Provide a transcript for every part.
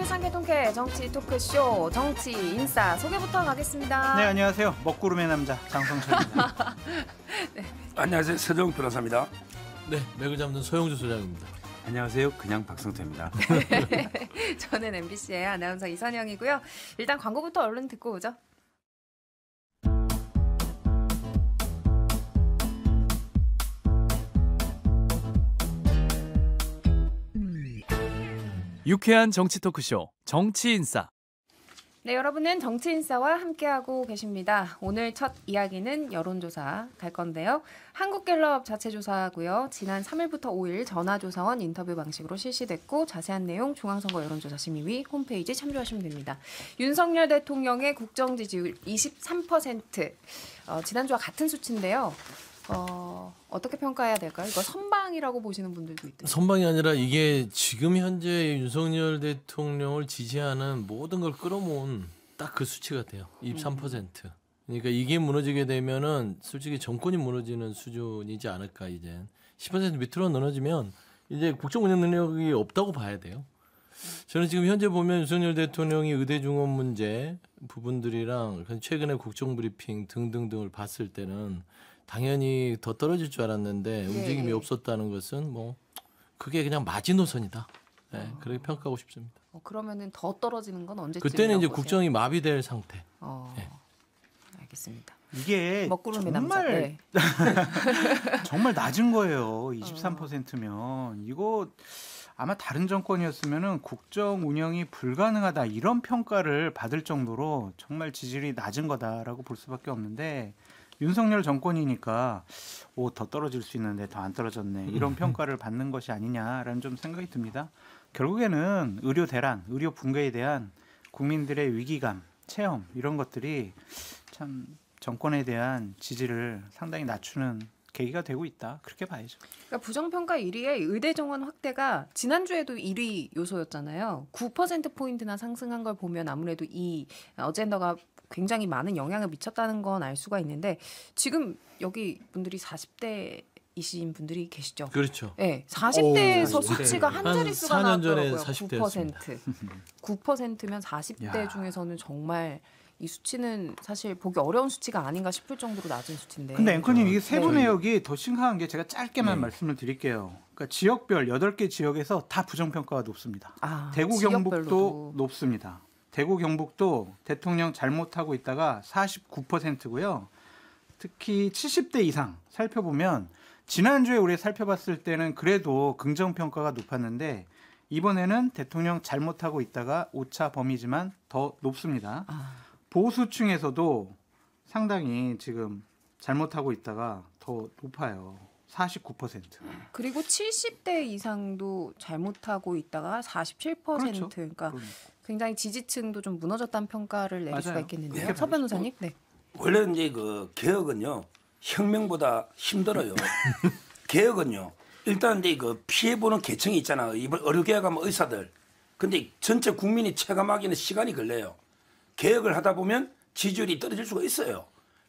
상계통계 정치 토크쇼 정치 인싸 소개부터 가겠습니다. 네, 안녕하세요. 먹구름의 남자 장성철입니다. 네. 안녕하세요. 서정 변호사입니다. 네, 맥을 잡는 소영주 소장입니다. 안녕하세요. 그냥 박성태입니다. 저는 MBC의 아나운서 이선영이고요. 일단 광고부터 얼른 듣고 오죠. 유쾌한 정치 토크쇼 정치인싸. 네, 여러분은 정치인싸와 함께하고 계십니다. 오늘 첫 이야기는 여론조사 갈 건데요. 한국갤럽 자체조사고요. 지난 3일부터 5일 전화조사원 인터뷰 방식으로 실시됐고 자세한 내용 중앙선거 여론조사심의위 홈페이지 참조하시면 됩니다. 윤석열 대통령의 국정지지율 23%. 지난주와 같은 수치인데요. 어떻게 평가해야 될까요? 이거 선방이라고 보시는 분들도 있대요. 선방이 아니라 이게 지금 현재 윤석열 대통령을 지지하는 모든 걸 끌어모은 딱 그 수치 같아요. 23%. 그러니까 이게 무너지게 되면은 솔직히 정권이 무너지는 수준이지 않을까 이제. 10% 밑으로 무너지면 이제 국정 운영 능력이 없다고 봐야 돼요. 저는 지금 현재 보면 윤석열 대통령이 의대 중원 문제 부분들이랑 최근에 국정 브리핑 등등등을 봤을 때는 당연히 더 떨어질 줄 알았는데 움직임이 없었다는 것은 뭐 그게 그냥 마지노선이다. 네, 그렇게 평가하고 싶습니다. 그러면은 더 떨어지는 건 언제쯤? 그때는 이제 국정이 마비될 상태. 네. 알겠습니다. 이게 먹구름의 정말 남자. 네. 정말 낮은 거예요. 23%면 이거 아마 다른 정권이었으면은 국정 운영이 불가능하다 이런 평가를 받을 정도로 정말 지지율이 낮은 거다라고 볼 수밖에 없는데. 윤석열 정권이니까 더 떨어질 수 있는데 더 안 떨어졌네 이런 평가를 받는 것이 아니냐라는 좀 생각이 듭니다. 결국에는 의료 대란, 의료 붕괴에 대한 국민들의 위기감, 체험 이런 것들이 참 정권에 대한 지지를 상당히 낮추는 계기가 되고 있다. 그렇게 봐야죠. 그러니까 부정평가 1위의 의대 정원 확대가 지난주에도 1위 요소였잖아요. 9%포인트나 상승한 걸 보면 아무래도 이 어젠더가 굉장히 많은 영향을 미쳤다는 건 알 수가 있는데 지금 여기 분들이 40대이신 분들이 계시죠? 그렇죠. 네, 40대에서 수치가 한 자릿수가 4년 전에 나왔더라고요. 40대였습니다. 9%면 40대 중에서는 정말 이 수치는 사실 보기 어려운 수치가 아닌가 싶을 정도로 낮은 수치인데. 근데 앵커님 이게 세부 내역이 더 심각한 게 제가 짧게만 말씀을 드릴게요. 그러니까 지역별 8개 지역에서 다 부정평가가 높습니다. 대구 경북도 높습니다. 대구 경북도 대통령 잘못하고 있다가 49%고요. 특히 70대 이상 살펴보면 지난주에 우리 살펴봤을 때는 그래도 긍정평가가 높았는데 이번에는 대통령 잘못하고 있다가 오차 범위지만 더 높습니다. 보수층에서도 상당히 지금 잘못하고 있다가 더 높아요. 49%. 그리고 70대 이상도 잘못하고 있다가 47%. 그렇죠. 그러니까 굉장히 지지층도 좀 무너졌다는 평가를 내릴 수가 있겠는데요. 네. 서 변호사님. 네. 원래 이제 그 개혁은요 혁명보다 힘들어요. 개혁은요 일단 이제 그 피해 보는 계층이 있잖아. 이번 의료개혁하면 의사들. 근데 전체 국민이 체감하기는 시간이 걸려요. 개혁을 하다 보면 지지율이 떨어질 수가 있어요.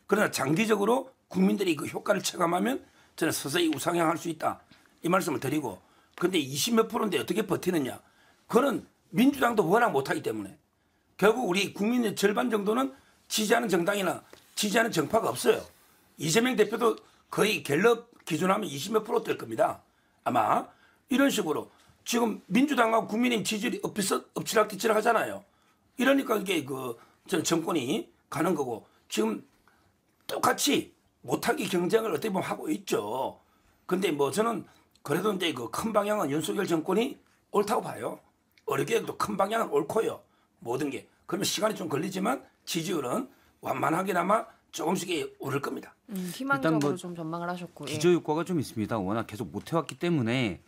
그러나 장기적으로 국민들이 그 효과를 체감하면 저는 서서히 우상향할 수 있다. 이 말씀을 드리고. 근데 20몇 %인데 어떻게 버티느냐. 그거는 민주당도 워낙 못하기 때문에. 결국 우리 국민의 절반 정도는 지지하는 정당이나 지지하는 정파가 없어요. 이재명 대표도 거의 갤럽 기준하면 20몇 % 될 겁니다. 아마 이런 식으로 지금 민주당하고 국민의힘 지지율이 엎치락뒤치락 하잖아요. 이러니까 이게 정권이 가는 거고 지금 똑같이 못하기 경쟁을 어떻게 보면 하고 있죠. 근데 뭐 저는 그래도 이제 그 큰 방향은 윤석열 정권이 옳다고 봐요. 의료개혁도 큰 방향은 옳고요. 모든 게. 그러면 시간이 좀 걸리지만 지지율은 완만하게나마 조금씩 오를 겁니다. 희망적으로 좀 전망을 하셨고. 기저효과가 좀 있습니다. 워낙 계속 못해왔기 때문에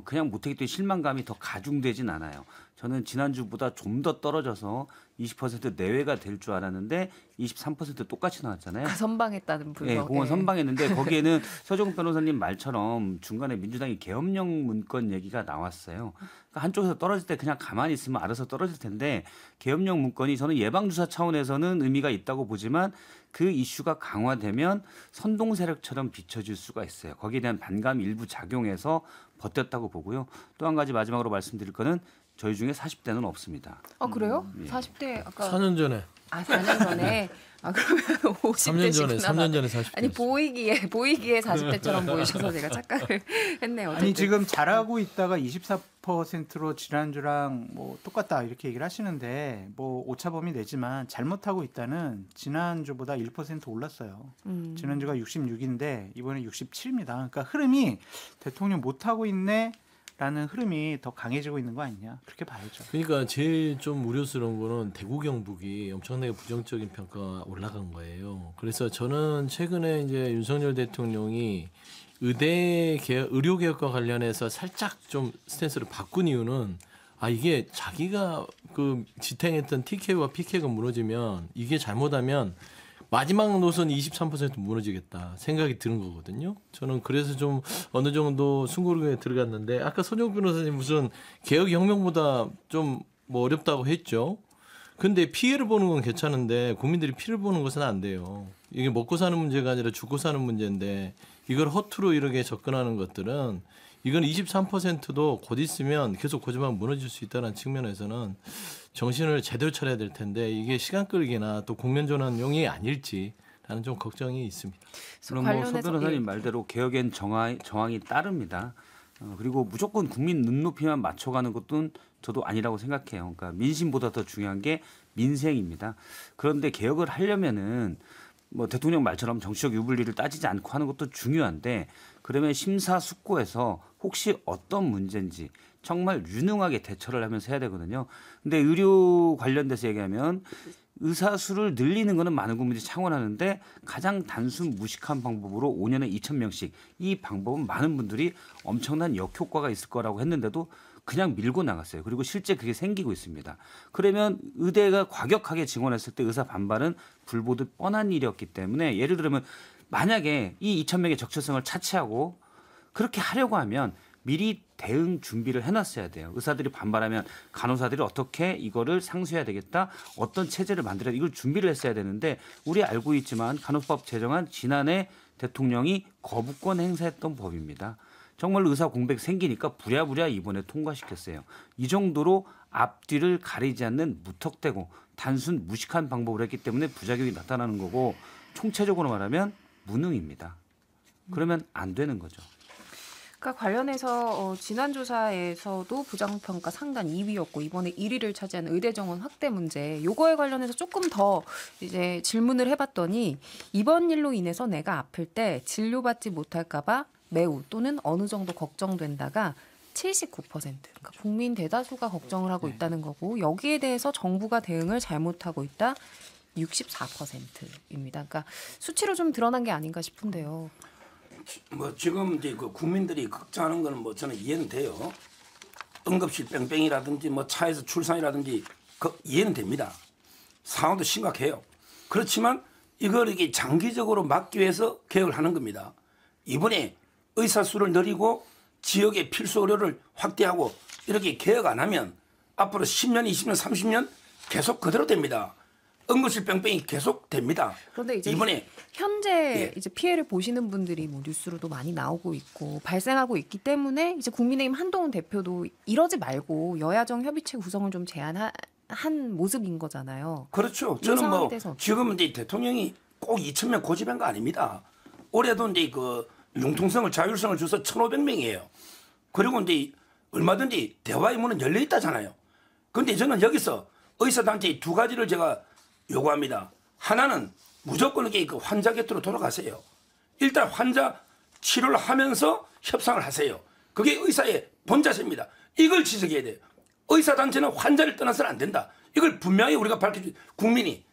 그냥 못하기 때문에 실망감이 더 가중되진 않아요. 저는 지난주보다 좀 더 떨어져서 20% 내외가 될 줄 알았는데 23% 똑같이 나왔잖아요. 선방했다는 분석. 네, 공원 선방했는데 거기에는 서정욱 변호사님 말처럼 중간에 민주당이 계엄령 문건 얘기가 나왔어요. 그러니까 한쪽에서 떨어질 때 그냥 가만히 있으면 알아서 떨어질 텐데 계엄령 문건이 저는 예방주사 차원에서는 의미가 있다고 보지만 그 이슈가 강화되면 선동 세력처럼 비춰질 수가 있어요. 거기에 대한 반감이 일부 작용해서 버텼다고 보고요. 또 한 가지 마지막으로 말씀드릴 거는 저희 중에 40대는 없습니다. 그래요? 예. 40대 아까 4년 전에. 4년 전에. 그러면 50대시구나. 3년 전에 40대. 아니 보이기에 40대처럼 보이셔서 제가 착각을 했네요. 어쨌든. 아니 지금 잘하고 있다가 24%로 지난주랑 뭐 똑같다 이렇게 얘기를 하시는데 뭐 오차범위 내지만 잘못하고 있다는 지난주보다 1% 올랐어요. 지난주가 66인데 이번에 67입니다. 그러니까 흐름이 대통령 못하고 있네. 라는 흐름이 더 강해지고 있는 거 아니냐 그렇게 봐야죠. 그러니까 제일 좀 우려스러운 거는 대구 경북이 엄청나게 부정적인 평가가 올라간 거예요. 그래서 저는 최근에 이제 윤석열 대통령이 의료 개혁과 관련해서 살짝 좀 스탠스를 바꾼 이유는 이게 자기가 그 지탱했던 TK와 PK가 무너지면 이게 잘못하면 마지막 노선이 23% 무너지겠다 생각이 드는 거거든요. 저는 그래서 좀 어느 정도 숨고르게 들어갔는데 아까 손정 변호사님 무슨 개혁혁명보다 좀 뭐 어렵다고 했죠. 근데 피해를 보는 건 괜찮은데 국민들이 피해를 보는 것은 안 돼요. 이게 먹고 사는 문제가 아니라 죽고 사는 문제인데 이걸 허투루 이렇게 접근하는 것들은 이건 23%도 곧 있으면 계속 고지만 무너질 수 있다는 측면에서는 정신을 제대로 차려야 될 텐데 이게 시간 끌기나 또 국면 전환용이 아닐지라는 좀 걱정이 있습니다. 그럼 서 변호사님 말대로 개혁엔 정황이 따릅니다. 그리고 무조건 국민 눈높이만 맞춰가는 것도 저도 아니라고 생각해요. 그러니까 민심보다 더 중요한 게 민생입니다. 그런데 개혁을 하려면은 뭐 대통령 말처럼 정치적 유불리를 따지지 않고 하는 것도 중요한데 그러면 심사숙고해서 혹시 어떤 문제인지 정말 유능하게 대처를 하면서 해야 되거든요. 근데 의료 관련돼서 얘기하면 의사 수를 늘리는 거는 많은 국민들이 창원하는데 가장 단순 무식한 방법으로 5년에 2,000명씩 이 방법은 많은 분들이 엄청난 역효과가 있을 거라고 했는데도 그냥 밀고 나갔어요. 그리고 실제 그게 생기고 있습니다. 그러면 의대가 과격하게 증원했을 때 의사 반발은 불보듯 뻔한 일이었기 때문에 예를 들면 만약에 이 2,000명의 적절성을 차치하고 그렇게 하려고 하면 미리 대응 준비를 해놨어야 돼요. 의사들이 반발하면 간호사들이 어떻게 이거를 상수해야 되겠다. 어떤 체제를 만들어야 이걸 준비를 했어야 되는데 우리 알고 있지만 간호법 제정안 지난해 대통령이 거부권 행사했던 법입니다. 정말 의사 공백 생기니까 부랴부랴 이번에 통과시켰어요. 이 정도로 앞뒤를 가리지 않는 무턱대고 단순 무식한 방법을 했기 때문에 부작용이 나타나는 거고 총체적으로 말하면 무능입니다. 그러면 안 되는 거죠. 그러니까 관련해서 지난 조사에서도 부정평가 상단 2위였고 이번에 1위를 차지한 의대 정원 확대 문제 요거에 관련해서 조금 더 이제 질문을 해봤더니 이번 일로 인해서 내가 아플 때 진료받지 못할까봐 매우 또는 어느 정도 걱정된다가 79%. 그러니까 국민 대다수가 걱정을 하고 있다는 거고 여기에 대해서 정부가 대응을 잘못하고 있다 64%입니다. 그러니까 수치로 좀 드러난 게 아닌가 싶은데요. 뭐 지금 이제 그 국민들이 걱정하는 거는 뭐 저는 이해는 돼요. 응급실 뺑뺑이라든지 뭐 차에서 출산이라든지 이해는 됩니다. 상황도 심각해요. 그렇지만 이걸 이게 장기적으로 막기 위해서 개혁을 하는 겁니다. 이번에 의사 수를 늘리고 지역의 필수 의료를 확대하고 이렇게 개혁 안 하면 앞으로 10년, 20년, 30년 계속 그대로 됩니다. 응급실 뺑뺑이 계속 됩니다. 그런데 이제 이번에 현재 이제 피해를 보시는 분들이 뭐 뉴스로도 많이 나오고 있고 발생하고 있기 때문에 이제 국민의힘 한동훈 대표도 이러지 말고 여야정 협의체 구성을 좀 제안한 모습인 거잖아요. 그렇죠. 저는 뭐 지금 이제 대통령이 꼭 2,000명 고집한 거 아닙니다. 올해도 이제 그 융통성을 자율성을 줘서 1,500명이에요. 그리고 이제 얼마든지 대화의 문은 열려 있다잖아요. 그런데 저는 여기서 의사단체 두 가지를 제가 요구합니다. 하나는 무조건 이렇게 그 환자 곁으로 돌아가세요. 일단 환자 치료를 하면서 협상을 하세요. 그게 의사의 본자세입니다. 이걸 지적해야 돼요. 의사단체는 환자를 떠나서는 안 된다. 이걸 분명히 우리가 밝혀주 국민이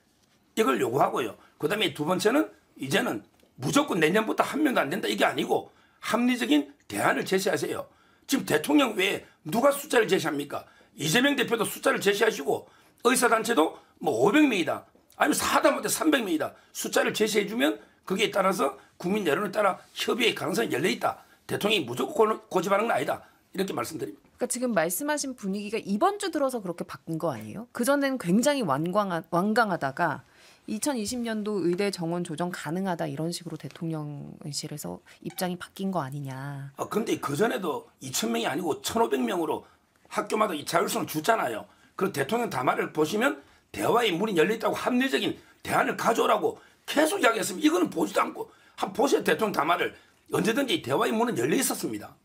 이걸 요구하고요. 그다음에 두 번째는 이제는 무조건 내년부터 한 명도 안 된다. 이게 아니고 합리적인 대안을 제시하세요. 지금 대통령 외에 누가 숫자를 제시합니까? 이재명 대표도 숫자를 제시하시고 의사단체도 뭐 500명이다. 아니면 하다못해 300명이다. 숫자를 제시해주면 거기에 따라서 국민 여론에 따라 협의의 가능성이 열려있다. 대통령이 무조건 고집하는 건 아니다. 이렇게 말씀드립니다. 그러니까 지금 말씀하신 분위기가 이번 주 들어서 그렇게 바뀐 거 아니에요? 그전에는 굉장히 완강하다가 2020년도 의대 정원 조정 가능하다 이런 식으로 대통령실에서 입장이 바뀐 거 아니냐. 그런데 그전에도 2,000명이 아니고 1,500명으로 학교마다 이 자율성을 줬잖아요. 그럼 대통령 담화를 보시면 대화의 문이 열려있다고 합리적인 대안을 가져오라고 계속 이야기했습니다. 이거는 보지도 않고 한번 보세요. 대통령 담화를. 언제든지 대화의 문은 열려 있었습니다.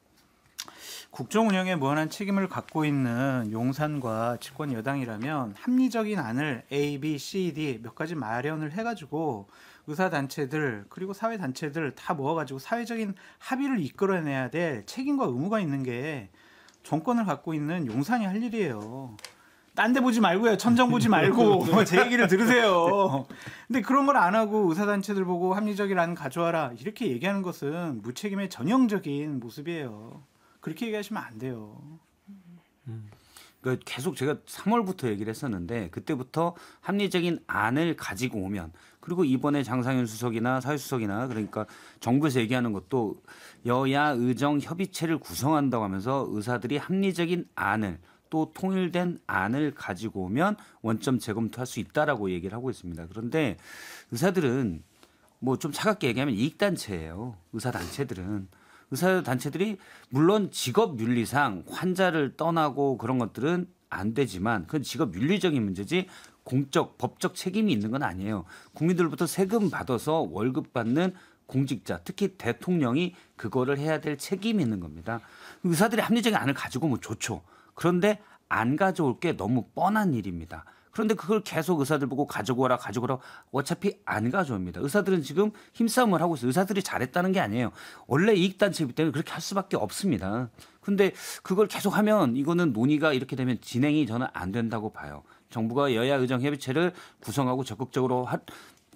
국정 운영에 무한한 책임을 갖고 있는 용산과 집권 여당이라면 합리적인 안을 A, B, C, D 몇 가지 마련을 해가지고 의사단체들 그리고 사회단체들 다 모아가지고 사회적인 합의를 이끌어내야 될 책임과 의무가 있는 게 정권을 갖고 있는 용산이 할 일이에요. 딴 데 보지 말고요. 천정 보지 말고 제 얘기를 들으세요. 근데 그런 걸 안 하고 의사단체들 보고 합리적인 안 가져와라 이렇게 얘기하는 것은 무책임의 전형적인 모습이에요. 그렇게 얘기하시면 안 돼요. 그러니까 계속 제가 3월부터 얘기를 했었는데 그때부터 합리적인 안을 가지고 오면 그리고 이번에 장상현 수석이나 사회수석이나 그러니까 정부에서 얘기하는 것도 여야 의정 협의체를 구성한다고 하면서 의사들이 합리적인 안을 또 통일된 안을 가지고 오면 원점 재검토할 수 있다라고 얘기를 하고 있습니다. 그런데 의사들은 뭐 좀 차갑게 얘기하면 이익단체예요. 의사단체들이 물론 직업 윤리상 환자를 떠나고 그런 것들은 안 되지만 그건 직업 윤리적인 문제지 공적 법적 책임이 있는 건 아니에요. 국민들로부터 세금 받아서 월급 받는 공직자 특히 대통령이 그거를 해야 될 책임이 있는 겁니다. 의사들이 합리적인 안을 가지고 오면 좋죠. 그런데 안 가져올 게 너무 뻔한 일입니다. 그런데 그걸 계속 의사들 보고 가져오라 어차피 안 가져옵니다. 의사들은 지금 힘싸움을 하고 있어요. 의사들이 잘했다는 게 아니에요. 원래 이익단체이기 때문에 그렇게 할 수밖에 없습니다. 근데 그걸 계속 하면 이거는 논의가 이렇게 되면 진행이 저는 안 된다고 봐요. 정부가 여야 의정 협의체를 구성하고 적극적으로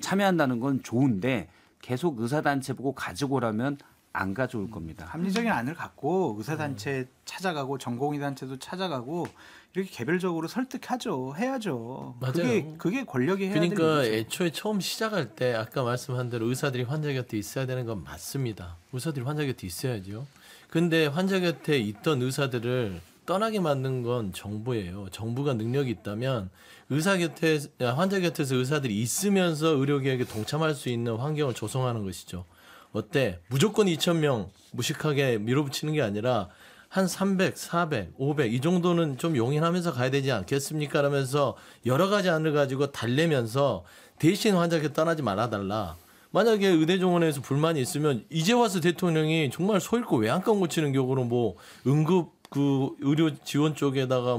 참여한다는 건 좋은데 계속 의사단체 보고 가지고 오라면 안 가져올 겁니다. 합리적인 안을 갖고 의사단체 찾아가고 전공의단체도 찾아가고 이렇게 개별적으로 설득하죠. 해야죠. 맞아요. 그게 권력이 해야 될 일이죠. 그러니까 애초에 처음 시작할 때 아까 말씀한 대로 의사들이 환자 곁에 있어야 되는 건 맞습니다. 의사들이 환자 곁에 있어야죠. 근데 환자 곁에 있던 의사들을 떠나게 만든 건 정부예요. 정부가 능력이 있다면 환자 곁에서 의사들이 있으면서 의료개혁에 동참할 수 있는 환경을 조성하는 것이죠. 어때? 무조건 2,000명 무식하게 밀어붙이는 게 아니라 한 300, 400, 500 이 정도는 좀 용인하면서 가야 되지 않겠습니까? 라면서 여러 가지 안을 가지고 달래면서 대신 환자 곁에 떠나지 말아달라. 만약에 의대정원에서 불만이 있으면 이제 와서 대통령이 정말 소 잃고 외양간 고치는 격으로 뭐 응급 그 의료 지원 쪽에다가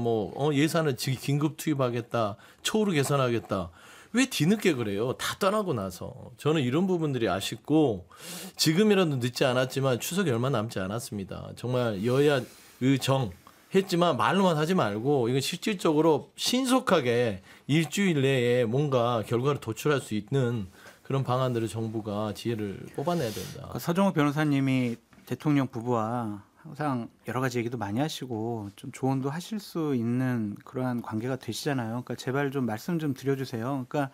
예산을 긴급 투입하겠다, 초으로 개선하겠다. 왜 뒤늦게 그래요? 다 떠나고 나서. 저는 이런 부분들이 아쉽고 지금이라도 늦지 않았지만 추석이 얼마 남지 않았습니다. 정말 여야 의정 했지만 말로만 하지 말고 이건 실질적으로 신속하게 일주일 내에 뭔가 결과를 도출할 수 있는 그런 방안들을 정부가 지혜를 뽑아내야 된다. 서정욱 변호사님이 대통령 부부와 항상 여러 가지 얘기도 많이 하시고 좀 조언도 하실 수 있는 그러한 관계가 되시잖아요. 그러니까 제발 좀 말씀 좀 드려주세요. 그러니까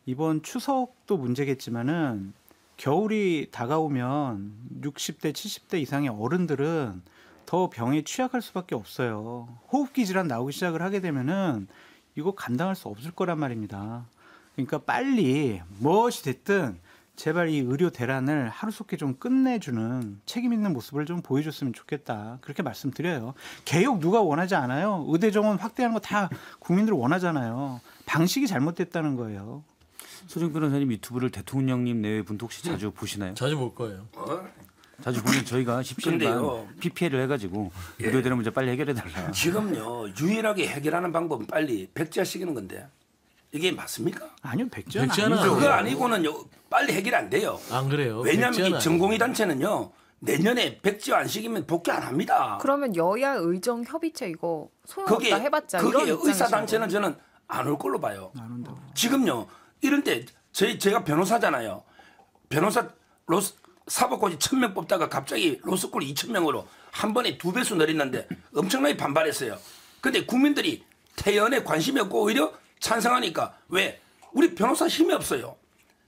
이번 추석도 문제겠지만은 겨울이 다가오면 60대, 70대 이상의 어른들은 더 병에 취약할 수밖에 없어요. 호흡기 질환 나오기 시작을 하게 되면은 이거 감당할 수 없을 거란 말입니다. 그러니까 빨리 무엇이 됐든 제발 이 의료 대란을 하루속히 좀 끝내주는 책임 있는 모습을 좀 보여줬으면 좋겠다. 그렇게 말씀드려요. 개혁 누가 원하지 않아요? 의대 정원 확대하는 거 다 국민들 원하잖아요. 방식이 잘못됐다는 거예요. 소정 변호사님 유튜브를 대통령님 내외 분도 혹시 자주 보시나요? 자주 볼 거예요. 자주 보면 저희가 10시간 PPL을 해가지고 의료대란 문제 빨리 해결해달라. 지금요 유일하게 해결하는 방법은 빨리 백지화시키는 건데 이게 맞습니까? 아니요, 백지화는 아니죠. 그거 아니고는 빨리 해결 안 돼요. 안 그래요. 왜냐하면 이 전공의 단체는요 내년에 백지화 안 시키면 복귀 안 합니다. 그러면 여야 의정 협의체 이거 소용없다 해봤자 그게 이런 의사 단체는 저는 안 올 걸로 봐요. 안 온다고. 지금요 이런 때 제가 변호사잖아요. 변호사 사법고시 1,000명 뽑다가 갑자기 로스쿨 2,000명으로 한 번에 2배수 늘렸는데 엄청나게 반발했어요. 근데 국민들이 퇴연에 관심이 없고 오히려 찬성하니까 왜? 우리 변호사 힘이 없어요.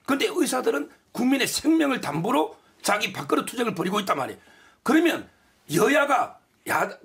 근데 의사들은 국민의 생명을 담보로 자기 밥그릇 투쟁을 벌이고 있단 말이에요. 그러면 여야가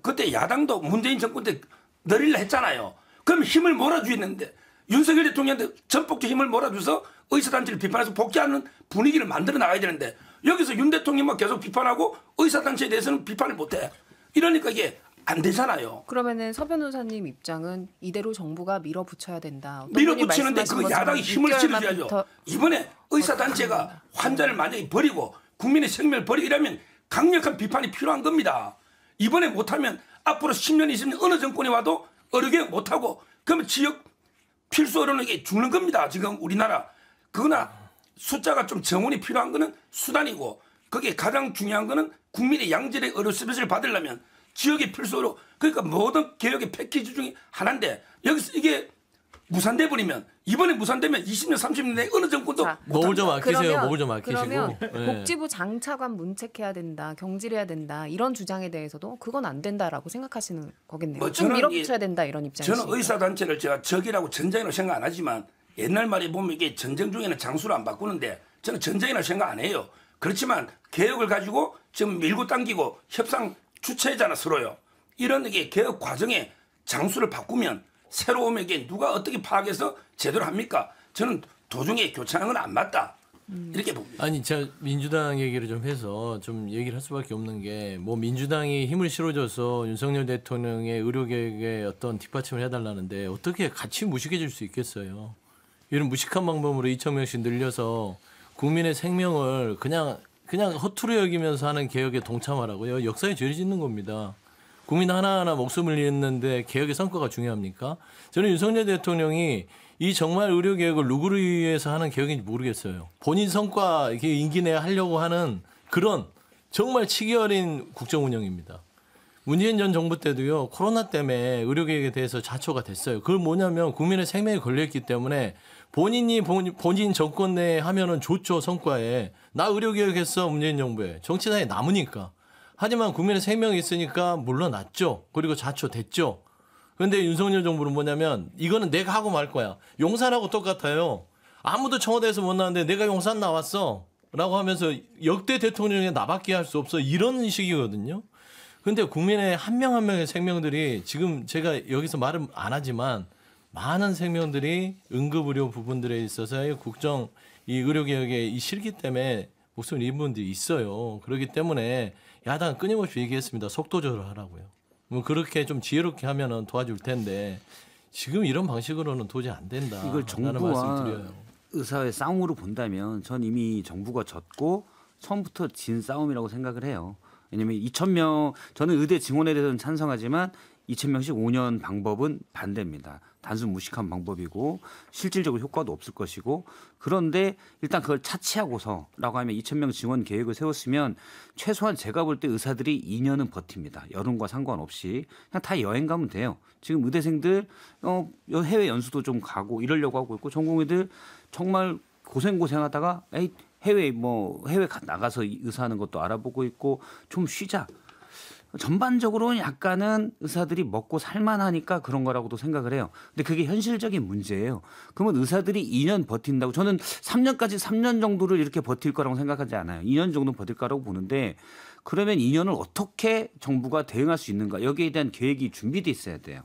그때 야당도 문재인 정권 때 늘리려 했잖아요. 그럼 힘을 몰아주겠는데 윤석열 대통령한테 전폭적 힘을 몰아줘서 의사단체를 비판해서 복귀하는 분위기를 만들어 나가야 되는데 여기서 윤 대통령만 계속 비판하고 의사단체에 대해서는 비판을 못해. 이러니까 이게 안 되잖아요. 그러면은 서 변호사님 입장은 이대로 정부가 밀어붙여야 된다. 밀어붙이는데 그 야당이 힘을 실어줘야죠. 이번에 의사단체가 환자를 만약에 버리고 국민의 생명을 버리고 이러면 강력한 비판이 필요한 겁니다. 이번에 못하면 앞으로 10년, 20년 어느 정권이 와도 의료개혁 못하고 그러면 지역 필수 의료는 죽는 겁니다. 지금 우리나라. 그러나 숫자가 좀 정원이 필요한 거는 수단이고 거기에 가장 중요한 거는 국민의 양질의 의료 서비스를 받으려면 지역의 필수 의료 그러니까 모든 개혁의 패키지 중에 하나인데 여기서 이게 무산돼 버리면 이번에 무산되면 20년, 30년 내에 어느 정권도 목을 좀 아끼세요. 목을 좀 아끼시고. 그러면 네. 복지부 장차관 문책해야 된다, 경질해야 된다 이런 주장에 대해서도 그건 안 된다라고 생각하시는 거겠네요. 뭐 좀 밀어붙여야 된다 이런 입장이시죠. 저는 의사단체를 제가 적이라고 전쟁이라고 생각 안 하지만 옛날 말에 보면 이게 전쟁 중에는 장수를 안 바꾸는데 저는 전쟁이라고 생각 안 해요. 그렇지만 개혁을 가지고 지금 밀고 당기고 협상 주체잖아 서로요. 이런 게 개혁 과정에 장수를 바꾸면 새로 오면 이게 누가 어떻게 파악해서 제대로 합니까? 저는 도중에 교체하는 건 안 맞다. 이렇게 봅니다. 아니 제가 민주당 얘기를 좀 해서 좀 얘기를 할 수밖에 없는 게 뭐 민주당이 힘을 실어줘서 윤석열 대통령의 의료개혁에 어떤 뒷받침을 해달라는데 어떻게 같이 무식해질 수 있겠어요. 이런 무식한 방법으로 2,000명씩 늘려서 국민의 생명을 그냥 허투루 여기면서 하는 개혁에 동참하라고요. 역사에 죄를 짓는 겁니다. 국민 하나하나 목숨을 잃는데 개혁의 성과가 중요합니까? 저는 윤석열 대통령이 이 정말 의료개혁을 누구를 위해서 하는 개혁인지 모르겠어요. 본인 성과 이렇게 임기 내에 하려고 하는 그런 정말 치기 어린 국정운영입니다. 문재인 전 정부 때도요. 코로나 때문에 의료개혁에 대해서 자초가 됐어요. 그걸 뭐냐면 국민의 생명이 걸려있기 때문에 본인이 본인 정권 내에 하면은 좋죠. 성과에. 나 의료개혁했어. 문재인 정부에. 정치단에 남으니까. 하지만 국민의 생명이 있으니까 물러났죠. 그리고 자초됐죠. 그런데 윤석열 정부는 뭐냐면 이거는 내가 하고 말 거야. 용산하고 똑같아요. 아무도 청와대에서 못 나왔는데 내가 용산 나왔어. 라고 하면서 역대 대통령에 나밖에 할 수 없어. 이런 식이거든요. 그런데 국민의 한 명 한 명의 생명들이 지금 제가 여기서 말은 안 하지만 많은 생명들이 응급의료 부분들에 있어서의 국정 이 의료개혁의 이 실기 때문에 목숨을 잃은 분들이 있어요. 그렇기 때문에 야당은 끊임없이 얘기했습니다. 속도 조절하라고요. 뭐 그렇게 좀 지혜롭게 하면은 도와줄 텐데 지금 이런 방식으로는 도저히 안 된다. 이걸 정부와 의사의 싸움으로 본다면 전 이미 정부가 졌고 처음부터 진 싸움이라고 생각을 해요. 왜냐하면 2,000명 저는 의대 증원에 대해서는 찬성하지만 2,000명씩 5년 방법은 반대입니다. 단순 무식한 방법이고 실질적으로 효과도 없을 것이고 그런데 일단 그걸 차치하고서라고 하면 2,000명 증원 계획을 세웠으면 최소한 제가 볼 때 의사들이 2년은 버팁니다. 여름과 상관없이 그냥 다 여행 가면 돼요. 지금 의대생들 해외 연수도 좀 가고 이러려고 하고 있고 전공의들 정말 고생하다가 해외 나가서 의사하는 것도 알아보고 있고 좀 쉬자. 전반적으로 약간은 의사들이 먹고 살만하니까 그런 거라고도 생각을 해요. 근데 그게 현실적인 문제예요. 그러면 의사들이 2년 버틴다고 저는 3년 정도를 이렇게 버틸 거라고 생각하지 않아요. 2년 정도 버틸 거라고 보는데 그러면 2년을 어떻게 정부가 대응할 수 있는가 여기에 대한 계획이 준비돼 있어야 돼요.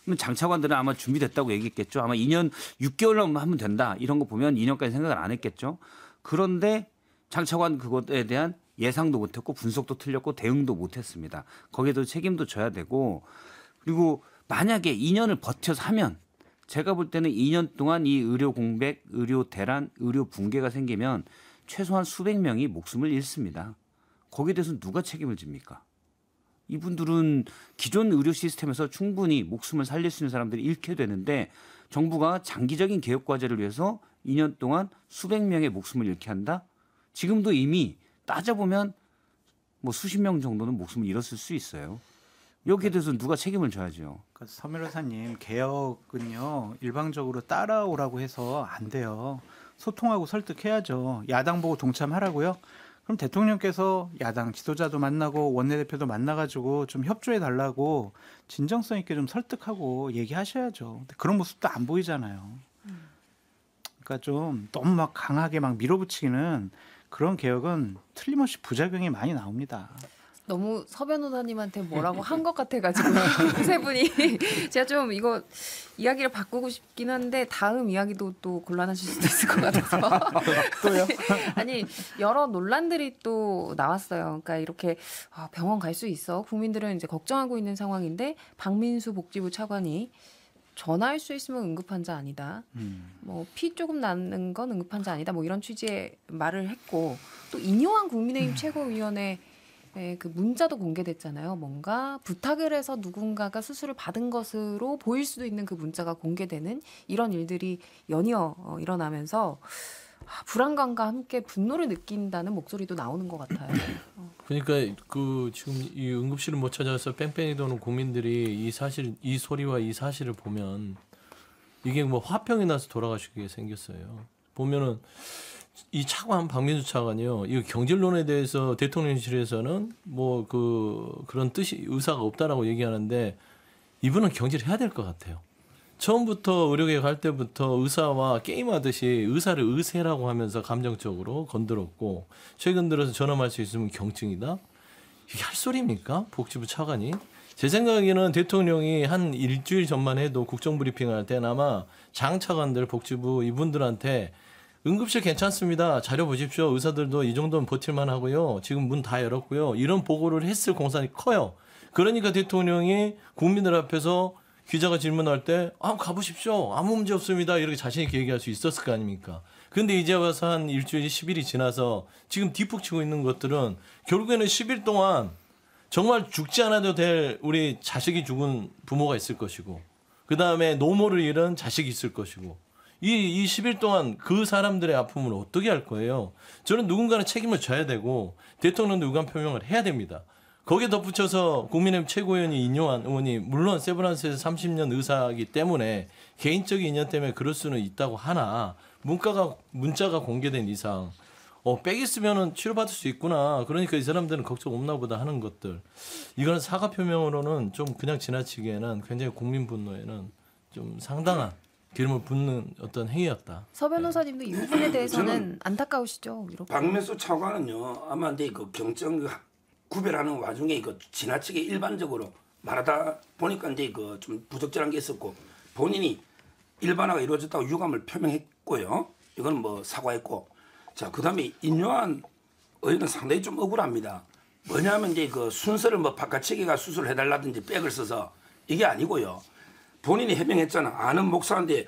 그럼 장차관들은 아마 준비됐다고 얘기했겠죠. 아마 2년 6개월만 하면 된다. 이런 거 보면 2년까지 생각을 안 했겠죠. 그런데 장차관 그것에 대한 예상도 못했고 분석도 틀렸고 대응도 못했습니다. 거기에도 책임도 져야 되고 그리고 만약에 2년을 버텨서 하면 제가 볼 때는 2년 동안 이 의료 공백, 의료 대란, 의료 붕괴가 생기면 최소한 수백 명이 목숨을 잃습니다. 거기에 대해서 누가 책임을 집니까? 이분들은 기존 의료 시스템에서 충분히 목숨을 살릴 수 있는 사람들이 잃게 되는데 정부가 장기적인 개혁 과제를 위해서 2년 동안 수백 명의 목숨을 잃게 한다? 지금도 이미 따져보면 뭐 수십 명 정도는 목숨을 잃었을 수 있어요. 여기에 대해서 누가 책임을 져야죠. 그러니까 서 변호사님 개혁은요 일방적으로 따라오라고 해서 안 돼요. 소통하고 설득해야죠. 야당 보고 동참하라고요. 그럼 대통령께서 야당 지도자도 만나고 원내대표도 만나가지고 좀 협조해 달라고 진정성 있게 좀 설득하고 얘기하셔야죠. 근데 그런 모습도 안 보이잖아요. 그러니까 좀 너무 막 강하게 막 밀어붙이기는 그런 개혁은 틀림없이 부작용이 많이 나옵니다. 너무 서 변호사님한테 뭐라고 한 것 같아가지고 세 분이 제가 좀 이거 이야기를 바꾸고 싶긴 한데 다음 이야기도 또 곤란하실 수도 있을 것 같아서 또요? 아니 여러 논란들이 또 나왔어요. 그러니까 이렇게 병원 갈 수 있어 국민들은 이제 걱정하고 있는 상황인데 박민수 복지부 차관이 전화할 수 있으면 응급환자 아니다. 뭐 피 조금 나는 건 응급환자 아니다. 뭐 이런 취지의 말을 했고 또 인요한 국민의힘 최고위원회 그 문자도 공개됐잖아요. 뭔가 부탁을 해서 누군가가 수술을 받은 것으로 보일 수도 있는 그 문자가 공개되는 이런 일들이 연이어 일어나면서 불안감과 함께 분노를 느낀다는 목소리도 나오는 것 같아요. 그러니까 그 지금 이 응급실을 못 찾아서 뺑뺑이 도는 국민들이 이 소리와 이 사실을 보면 이게 뭐 화병이 나서 돌아가시게 생겼어요. 보면은 이 차관 박민수 차관이요. 이 경질론에 대해서 대통령실에서는 뭐 그런 뜻이 의사가 없다라고 얘기하는데 이분은 경질해야 될 것 같아요. 처음부터 의료계에 갈 때부터 의사와 게임하듯이 의사를 의세라고 하면서 감정적으로 건드렸고 최근 들어서 전험할 수 있으면 경증이다. 이게 할 소리입니까? 복지부 차관이. 제 생각에는 대통령이 한 일주일 전만 해도 국정브리핑할 때는 아마 장 차관들 복지부 이분들한테 응급실 괜찮습니다. 자료 보십시오. 의사들도 이 정도는 버틸만 하고요. 지금 문 다 열었고요. 이런 보고를 했을 공산이 커요. 그러니까 대통령이 국민들 앞에서 기자가 질문할 때 가보십시오. 아무 문제 없습니다. 이렇게 자신 있게 얘기할 수 있었을 거 아닙니까? 근데 이제 와서 한 일주일 10일이 지나서 지금 뒷북 치고 있는 것들은 결국에는 10일 동안 정말 죽지 않아도 될 우리 자식이 죽은 부모가 있을 것이고 그다음에 노모를 잃은 자식이 있을 것이고 이 10일 동안 그 사람들의 아픔을 어떻게 할 거예요? 저는 누군가는 책임을 져야 되고 대통령도 유감 표명을 해야 됩니다. 거기에 덧붙여서 국민의힘 최고위원이 인용한 의원이 물론 세브란스에서 30년 의사이기 때문에 개인적인 인연 때문에 그럴 수는 있다고 하나 문자가 공개된 이상 빽 있으면은 치료받을 수 있구나. 그러니까 이 사람들은 걱정 없나 보다 하는 것들. 이거는 사과 표명으로는 좀 그냥 지나치기에는 굉장히 국민 분노에는 좀 상당한 기름을 붓는 어떤 행위였다. 서 변호사님도 이 부분에 대해서는 안타까우시죠? 이렇게. 박민수 차관은요. 아마 근데 그 경정 구별하는 와중에 이거 지나치게 일반적으로 말하다 보니까 이제 그 좀 부적절한 게 있었고 본인이 일반화가 이루어졌다고 유감을 표명했고요. 이건 뭐 사과했고 자 그다음에 인요한 의원은 상당히 좀 억울합니다. 뭐냐면 이제 그 순서를 뭐 바깥치기가 수술을 해달라든지 백을 써서 이게 아니고요. 본인이 해명했잖아. 아는 목사한테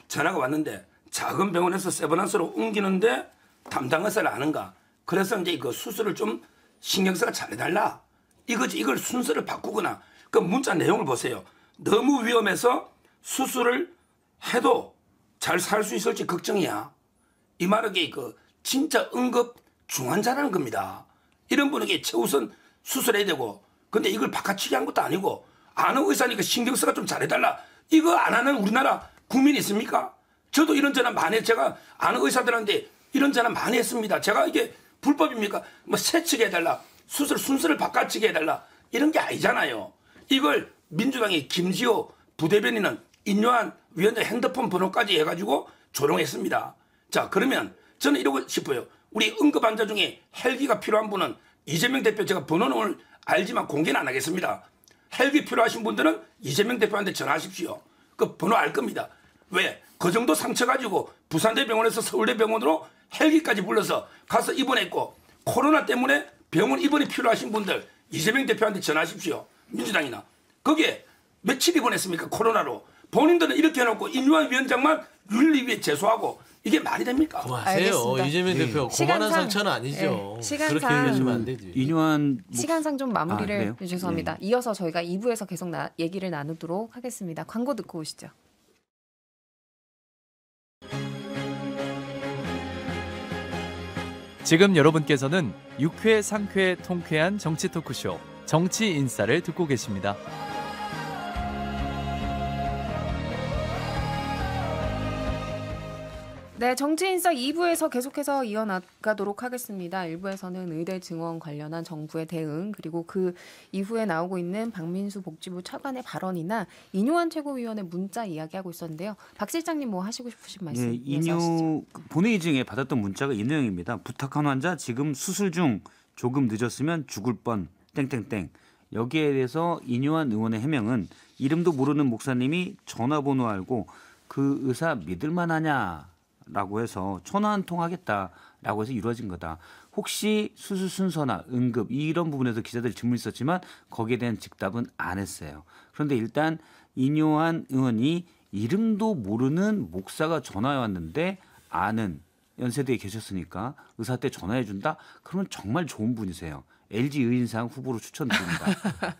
전화가 왔는데 작은 병원에서 세브란스로 옮기는데 담당 의사를 아는가. 그래서 이제 그 수술을 좀 신경 써서 잘해달라. 이거지. 이걸 순서를 바꾸거나. 그 문자 내용을 보세요. 너무 위험해서 수술을 해도 잘 살 수 있을지 걱정이야. 이 말은 그 진짜 응급 중환자라는 겁니다. 이런 분에게 최우선 수술해야 되고 근데 이걸 바깥치기 한 것도 아니고 아는 의사니까 신경 써서 좀 잘해달라. 이거 안 하는 우리나라 국민이 있습니까? 저도 이런 전화 많이 했 제가 아는 의사들한테 이런 전화 많이 했습니다. 제가 이게 불법입니까? 뭐 세치게 해달라. 수술 순서를 바깥치게 해달라. 이런 게 아니잖아요. 이걸 민주당의 김지호 부대변인은 인요한 위원장 핸드폰 번호까지 해가지고 조롱했습니다. 자 그러면 저는 이러고 싶어요. 우리 응급환자 중에 헬기가 필요한 분은 이재명 대표 제가 번호는 오늘 알지만 공개는 안 하겠습니다. 헬기 필요하신 분들은 이재명 대표한테 전화하십시오. 그 번호 알 겁니다. 왜? 그 정도 상처 가지고 부산대병원에서 서울대병원으로 헬기까지 불러서 가서 입원했고 코로나 때문에 병원 입원이 필요하신 분들 이재명 대표한테 전화하십시오. 민주당이나. 거기에 며칠 입원했습니까? 코로나로. 본인들은 이렇게 해놓고 인요한 위원장만 윤리위에 제소하고 이게 말이 됩니까? 고하세요. 이재명 대표 고만한 상처는 아니죠. 그렇게 얘기하시면 안 되지. 인요한 시간상 좀 마무리를 네. 죄송합니다. 이어서 저희가 2부에서 계속 얘기를 나누도록 하겠습니다. 광고 듣고 오시죠. 지금 여러분께서는 6회, 상쾌, 통쾌한 정치 토크쇼 정치 인싸를 듣고 계십니다. 네, 정치인사 2부에서 계속해서 이어나가도록 하겠습니다. 1부에서는 의대 증원 관련한 정부의 대응 그리고 그 이후에 나오고 있는 박민수 복지부 차관의 발언이나 이뇨한 최고위원의 문자 이야기하고 있었는데요. 박 실장님 뭐 하시고 싶으신 말씀 네, 이뇨 본회의 중에 받았던 문자가 이 내용입니다. 부탁한 환자 지금 수술 중 조금 늦었으면 죽을 뻔 땡땡땡. 여기에 대해서 이뇨한 의원의 해명은 이름도 모르는 목사님이 전화번호 알고 그 의사 믿을만 하냐라고 해서 전화 한 통 하겠다라고 해서 이루어진 거다. 혹시 수술 순서나 응급 이런 부분에서 기자들이 질문이 있었지만 거기에 대한 즉답은 안 했어요. 그런데 일단 이뇨한 의원이 이름도 모르는 목사가 전화해 왔는데 아는 연세대에 계셨으니까 의사한테 전화해 준다? 그러면 정말 좋은 분이세요. LG 의인상 후보로 추천드립니다.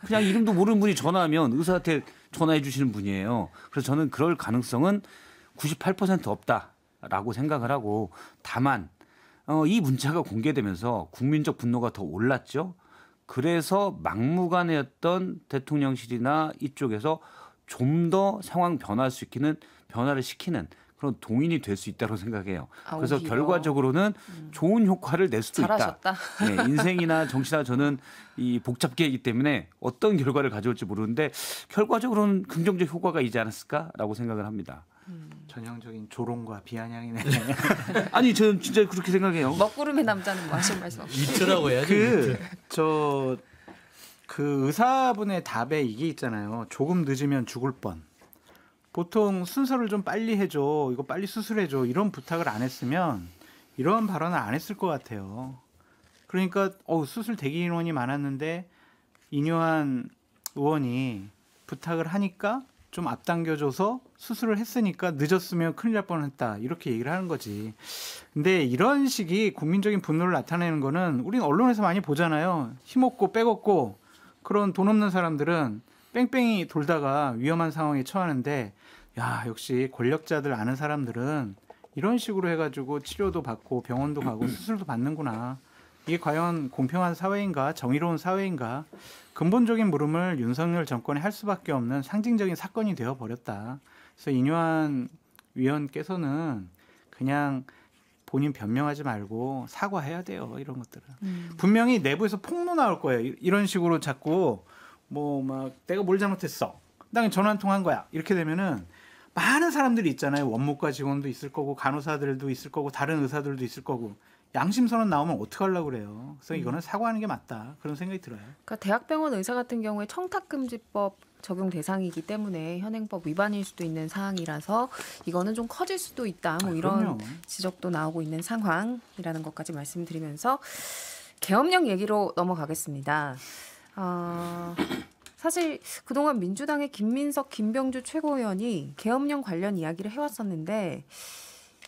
그냥 이름도 모르는 분이 전화하면 의사한테 전화해 주시는 분이에요. 그래서 저는 그럴 가능성은 98% 없다라고 생각을 하고 다만 이 문자가 공개되면서 국민적 분노가 더 올랐죠. 그래서 막무가내였던 대통령실이나 이쪽에서 좀 더 상황 변화를 시키는 그런 동인이 될 수 있다고 생각해요. 그래서 오히려. 결과적으로는 좋은 효과를 낼 수도 잘하셨다. 있다. 네, 인생이나 정치나 저는 이 복잡계 이기 때문에 어떤 결과를 가져올지 모르는데 결과적으로는 긍정적 효과가 있지 않았을까라고 생각을 합니다. 전형적인 조롱과 비아냥이네. 아니 저는 진짜 그렇게 생각해요. 먹구름의 남자는 뭐 하실 말씀? 이트라고 해야죠. 그 의사분의 답에 이게 있잖아요. 조금 늦으면 죽을 뻔. 보통 순서를 좀 빨리 해줘. 이거 빨리 수술해줘. 이런 부탁을 안 했으면 이런 발언을 안 했을 것 같아요. 그러니까 수술 대기 인원이 많았는데 이뇨한 의원이 부탁을 하니까 좀 앞당겨줘서 수술을 했으니까 늦었으면 큰일 날 뻔했다. 이렇게 얘기를 하는 거지. 근데 이런 식이 국민적인 분노를 나타내는 거는 우린 언론에서 많이 보잖아요. 힘없고 빼먹고 그런 돈 없는 사람들은 뺑뺑이 돌다가 위험한 상황에 처하는데 야 역시 권력자들 아는 사람들은 이런 식으로 해가지고 치료도 받고 병원도 가고 수술도 받는구나. 이게 과연 공평한 사회인가 정의로운 사회인가. 근본적인 물음을 윤석열 정권이 할 수밖에 없는 상징적인 사건이 되어버렸다. 그래서 이뇨한 위원께서는 그냥 본인 변명하지 말고 사과해야 돼요. 이런 것들은. 분명히 내부에서 폭로 나올 거예요. 이런 식으로 자꾸 뭐 막 내가 뭘 잘못했어. 나 전화 한 통 한 거야. 이렇게 되면은 많은 사람들이 있잖아요. 원무과 직원도 있을 거고 간호사들도 있을 거고 다른 의사들도 있을 거고 양심선언 나오면 어떡하려고 그래요. 그래서 이거는 사과하는 게 맞다. 그런 생각이 들어요. 그러니까 대학병원 의사 같은 경우에 청탁금지법 적용 대상이기 때문에 현행법 위반일 수도 있는 사항이라서 이거는 좀 커질 수도 있다. 뭐 이런 그럼요. 지적도 나오고 있는 상황이라는 것까지 말씀드리면서 계엄령 얘기로 넘어가겠습니다. 사실 그동안 민주당의 김민석, 김병주 최고위원이 계엄령 관련 이야기를 해왔었는데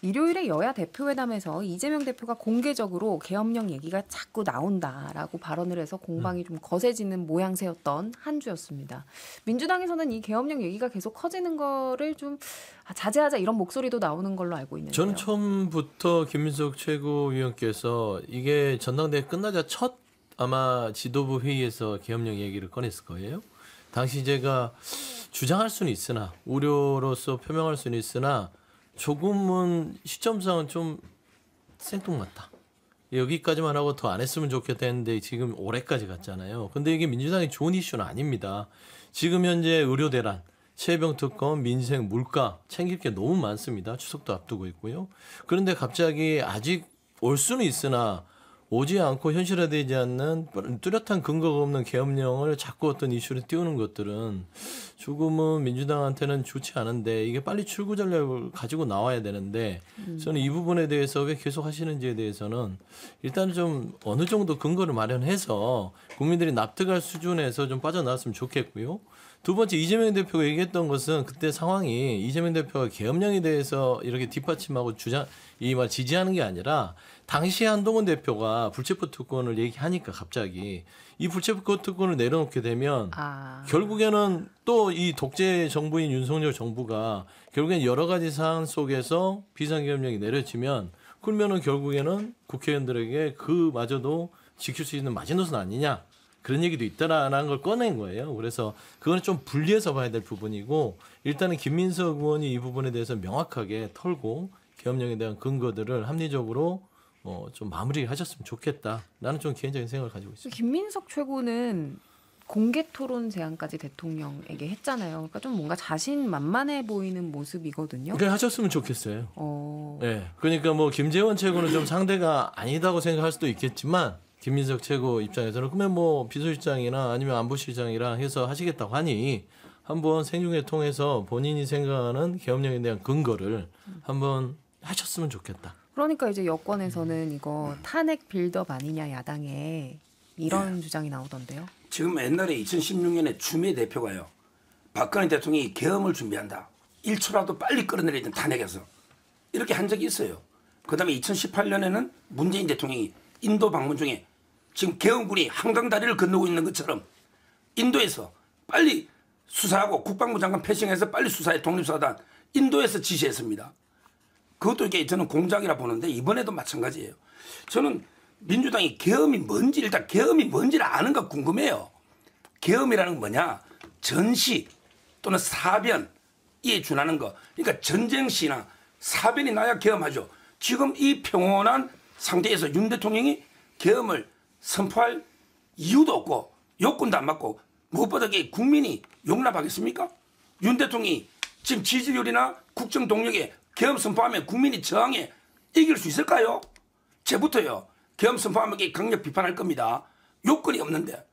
일요일에 여야 대표회담에서 이재명 대표가 공개적으로 계엄령 얘기가 자꾸 나온다라고 발언을 해서 공방이 좀 거세지는 모양새였던 한 주였습니다. 민주당에서는 이 계엄령 얘기가 계속 커지는 거를 좀 자제하자 이런 목소리도 나오는 걸로 알고 있는데요. 저는 처음부터 김민석 최고위원께서 이게 전당대회 끝나자 첫 아마 지도부 회의에서 계엄령 얘기를 꺼냈을 거예요. 당시 제가 주장할 수는 있으나 우려로서 표명할 수는 있으나 조금은 시점상은 좀 생뚱맞다. 여기까지만 하고 더 안 했으면 좋겠다 했는데 지금 올해까지 갔잖아요. 근데 이게 민주당이 좋은 이슈는 아닙니다. 지금 현재 의료 대란, 최병 특검, 민생, 물가 챙길 게 너무 많습니다. 추석도 앞두고 있고요. 그런데 갑자기 아직 올 수는 있으나 오지 않고 현실화되지 않는 뚜렷한 근거가 없는 계엄령을 자꾸 어떤 이슈를 띄우는 것들은 조금은 민주당한테는 좋지 않은데 이게 빨리 출구 전략을 가지고 나와야 되는데 저는 이 부분에 대해서 왜 계속 하시는지에 대해서는 일단은 좀 어느 정도 근거를 마련해서 국민들이 납득할 수준에서 좀 빠져나왔으면 좋겠고요. 두 번째 이재명 대표가 얘기했던 것은 그때 상황이 이재명 대표가 계엄령에 대해서 이렇게 뒷받침하고 지지하는 게 아니라 당시 한동훈 대표가 불체포 특권을 얘기하니까 갑자기 이 불체포 특권을 내려놓게 되면 결국에는 또 이 독재 정부인 윤석열 정부가 결국엔 여러 가지 사안 속에서 비상계엄령이 내려지면 그러면은 결국에는 국회의원들에게 그마저도 지킬 수 있는 마지노선 아니냐. 그런 얘기도 있다라는 걸 꺼낸 거예요. 그래서 그거는 좀 분리해서 봐야 될 부분이고 일단은 김민석 의원이 이 부분에 대해서 명확하게 털고 계엄령에 대한 근거들을 합리적으로 좀 마무리하셨으면 좋겠다. 나는 좀 개인적인 생각을 가지고 있습니다. 김민석 최고는 공개 토론 제안까지 대통령에게 했잖아요. 그러니까 좀 뭔가 자신만만해 보이는 모습이거든요. 그래 하셨으면 좋겠어요. 네, 그러니까 뭐 김재원 최고는 좀 상대가 아니다고 생각할 수도 있겠지만 김민석 최고 입장에서는 그러면 뭐 비서실장이나 아니면 안보실장이랑 해서 하시겠다고 하니 한번 생중계 통해서 본인이 생각하는 계엄령에 대한 근거를 한번 하셨으면 좋겠다. 그러니까 이제 여권에서는 이거 탄핵 빌드업 아니냐 야당에 이런 주장이 나오던데요. 지금 옛날에 2016년에 추미애 대표가요. 박근혜 대통령이 계엄을 준비한다. 1초라도 빨리 끌어내리든 탄핵해서. 이렇게 한 적이 있어요. 그다음에 2018년에는 문재인 대통령이 인도 방문 중에 지금 계엄군이 한강 다리를 건너고 있는 것처럼 인도에서 빨리 수사하고 국방부 장관 패싱해서 빨리 수사해 독립수사단 인도에서 지시했습니다. 그것도 이게 저는 공작이라 보는데 이번에도 마찬가지예요. 저는 민주당이 계엄이 뭔지 일단 계엄이 뭔지를 아는가 궁금해요. 계엄이라는 건 뭐냐? 전시 또는 사변 이에 준하는 거. 그러니까 전쟁 시나 사변이 나야 계엄하죠. 지금 이 평온한 상태에서 윤 대통령이 계엄을 선포할 이유도 없고 요건도 안 맞고 무엇보다 국민이 용납하겠습니까? 윤 대통령이 지금 지지율이나 국정 동력에 계엄 선포하면 국민이 저항에 이길 수 있을까요? 제부터요. 계엄 선포하면 강력 비판할 겁니다. 요건이 없는데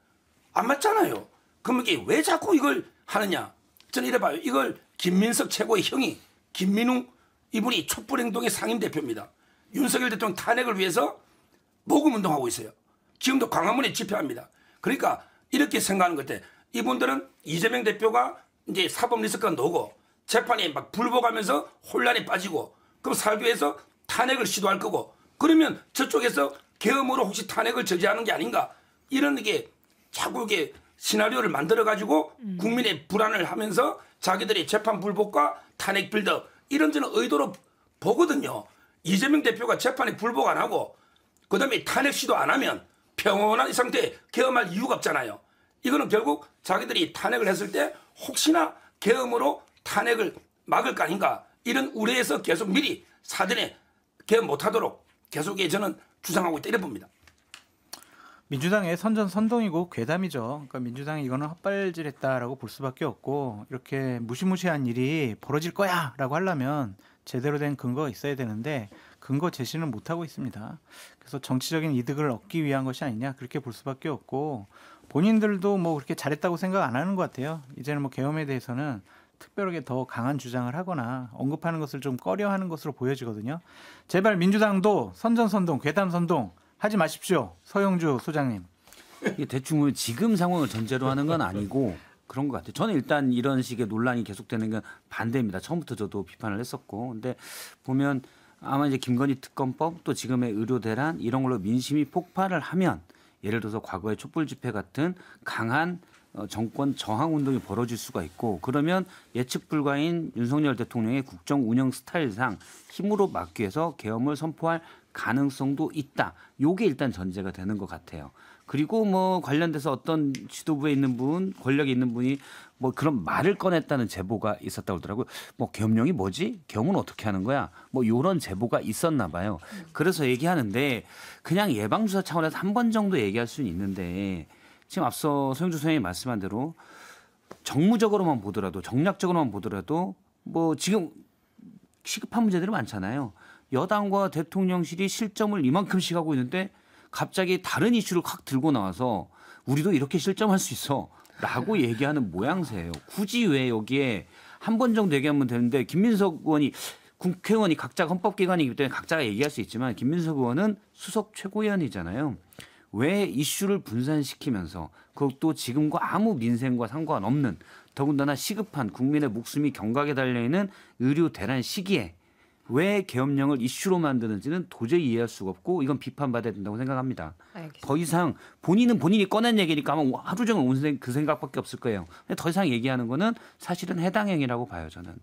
안 맞잖아요. 그럼 이게 왜 자꾸 이걸 하느냐? 저는 이래 봐요. 이걸 김민석 최고의 형이 김민웅 이분이 촛불행동의 상임대표입니다. 윤석열 대통령 탄핵을 위해서 모금운동하고 있어요. 지금도 광화문에 집회합니다. 그러니까 이렇게 생각하는 것 같아. 이분들은 이재명 대표가 이제 사법 리스크가 나오고 재판에 막 불복하면서 혼란에 빠지고 그럼 살기 위해서 탄핵을 시도할 거고 그러면 저쪽에서 계엄으로 혹시 탄핵을 저지하는 게 아닌가 이런 게 자꾸 이게 시나리오를 만들어 가지고 국민의 불안을 하면서 자기들이 재판 불복과 탄핵 빌드업 이런 저는 의도로 보거든요. 이재명 대표가 재판에 불복 안 하고 그다음에 탄핵 시도 안 하면 평온한 이 상태에 계엄할 이유가 없잖아요. 이거는 결국 자기들이 탄핵을 했을 때 혹시나 계엄으로 탄핵을 막을 거 아닌가 이런 우려에서 계속 미리 사전에 계엄 못하도록 계속 저는 주장하고 있다 이래 봅니다. 민주당의 선전선동이고 괴담이죠. 그러니까 민주당이 이거는 헛발질했다라고 볼 수밖에 없고 이렇게 무시무시한 일이 벌어질 거야라고 하려면 제대로 된 근거가 있어야 되는데 근거 제시는 못하고 있습니다. 그래서 정치적인 이득을 얻기 위한 것이 아니냐 그렇게 볼 수밖에 없고 본인들도 뭐 그렇게 잘했다고 생각 안 하는 것 같아요. 이제는 뭐 계엄에 대해서는 특별하게 더 강한 주장을 하거나 언급하는 것을 좀 꺼려하는 것으로 보여지거든요. 제발 민주당도 선전선동, 괴담선동 하지 마십시오. 서영주 소장님. 이게 대충 지금 상황을 전제로 하는 건 아니고 그런 것 같아요. 저는 일단 이런 식의 논란이 계속되는 건 반대입니다. 처음부터 저도 비판을 했었고. 근데 보면 아마 이제 김건희 특검법 또 지금의 의료 대란 이런 걸로 민심이 폭발을 하면 예를 들어서 과거의 촛불 집회 같은 강한 정권 저항 운동이 벌어질 수가 있고 그러면 예측 불가인 윤석열 대통령의 국정 운영 스타일상 힘으로 막기 위해서 계엄을 선포할 가능성도 있다. 요게 일단 전제가 되는 것 같아요. 그리고 뭐 관련돼서 어떤 지도부에 있는 분, 권력에 있는 분이 뭐 그런 말을 꺼냈다는 제보가 있었다고 그러더라고요. 뭐 계엄령이 뭐지? 계엄은 어떻게 하는 거야? 뭐 이런 제보가 있었나 봐요. 그래서 얘기하는데 그냥 예방주사 차원에서 한 번 정도 얘기할 수는 있는데 지금 앞서 소영주 선생님이 말씀한 대로 정무적으로만 보더라도 정략적으로만 보더라도 뭐 지금 시급한 문제들이 많잖아요. 여당과 대통령실이 실점을 이만큼씩 하고 있는데 갑자기 다른 이슈를 확 들고 나와서 우리도 이렇게 실점할 수 있어 라고 얘기하는 모양새예요. 굳이 왜 여기에 한 번 정도 얘기하면 되는데 김민석 의원이 국회의원이 각자 헌법기관이기 때문에 각자가 얘기할 수 있지만 김민석 의원은 수석 최고위원이잖아요. 왜 이슈를 분산시키면서 그것도 지금과 아무 민생과 상관없는 더군다나 시급한 국민의 목숨이 경각에 달려있는 의료 대란 시기에 왜 계엄령을 이슈로 만드는지는 도저히 이해할 수가 없고 이건 비판받아야 된다고 생각합니다. 알겠습니다. 더 이상 본인은 본인이 꺼낸 얘기니까 아마 하루 종일 온 그 생각밖에 없을 거예요. 더 이상 얘기하는 거는 사실은 해당 행위라고 봐요, 저는.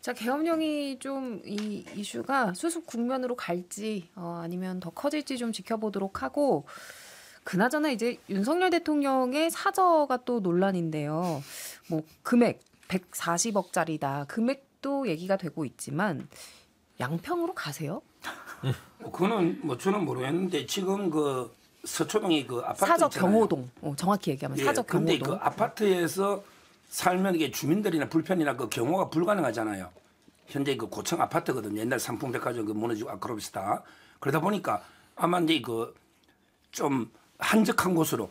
자, 계엄령이 좀 이 이슈가 수습 국면으로 갈지 아니면 더 커질지 좀 지켜보도록 하고 그나저나 이제 윤석열 대통령의 사저가 또 논란인데요. 뭐 금액 140억짜리다. 금액도 얘기가 되고 있지만 양평으로 가세요? 그거는 뭐 저는 모르겠는데 지금 그 서초동이 그 아파트 사적 있잖아요. 경호동. 정확히 얘기하면 예, 사적 근데 경호동. 그 아파트에서 살면 이게 주민들이나 불편이나 그 경호가 불가능하잖아요. 현재 그 고층 아파트거든요. 옛날 삼풍백화점 그 무너지고 아크로비스타. 그러다 보니까 아마 이제 그 좀 한적한 곳으로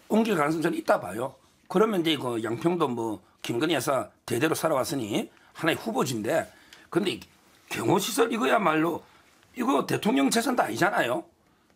옮길 가능성이 저는 있다 봐요. 그러면 이제 그 양평도 뭐 김건희 여사 대대로 살아왔으니 하나의 후보지인데, 근데 경호시설 이거야말로 이거 대통령 재산도 아니잖아요.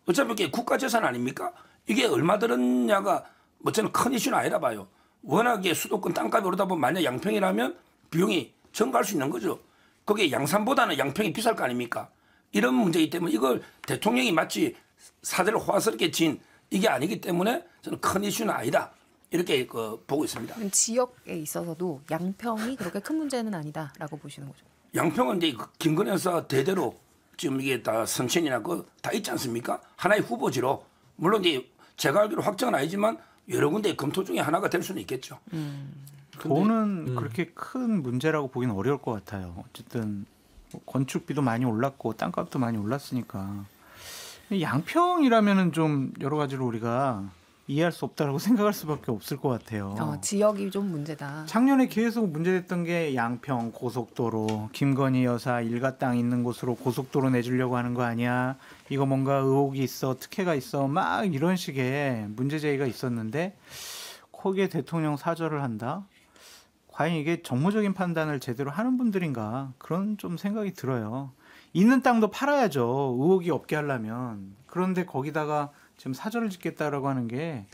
어차피 이게 국가 재산 아닙니까? 이게 얼마 들었냐가 뭐 저는 큰 이슈는 아니라 봐요. 워낙에 수도권 땅값이 오르다 보면 만약 양평이라면 비용이 증가할 수 있는 거죠. 거기에 양산보다는 양평이 비쌀 거 아닙니까? 이런 문제이기 때문에 이걸 대통령이 마치 사대를 호화스럽게 진 이게 아니기 때문에 저는 큰 이슈는 아니다. 이렇게 보고 있습니다. 지역에 있어서도 양평이 그렇게 큰 문제는 아니다라고 보시는 거죠. 양평은 이제 김건희 여사 대대로 지금 이게 다 선친이나 다 있지 않습니까? 하나의 후보지로 물론 이제 제가 알기로 확정은 아니지만 여러 군데 검토 중에 하나가 될 수는 있겠죠. 돈은 그렇게 큰 문제라고 보기는 어려울 것 같아요. 어쨌든 뭐 건축비도 많이 올랐고 땅값도 많이 올랐으니까 양평이라면은 좀 여러 가지로 우리가 이해할 수 없다라고 생각할 수밖에 없을 것 같아요. 지역이 좀 문제다. 작년에 계속 문제됐던 게 양평 고속도로, 김건희 여사 일가 땅 있는 곳으로 고속도로 내주려고 하는 거 아니야? 이거 뭔가 의혹이 있어, 특혜가 있어, 막 이런 식의 문제 제기가 있었는데 거기에 대통령 사절을 한다? 과연 이게 정무적인 판단을 제대로 하는 분들인가? 그런 좀 생각이 들어요. 있는 땅도 팔아야죠. 의혹이 없게 하려면. 그런데 거기다가 지금 사절을 짓겠다라고 하는 게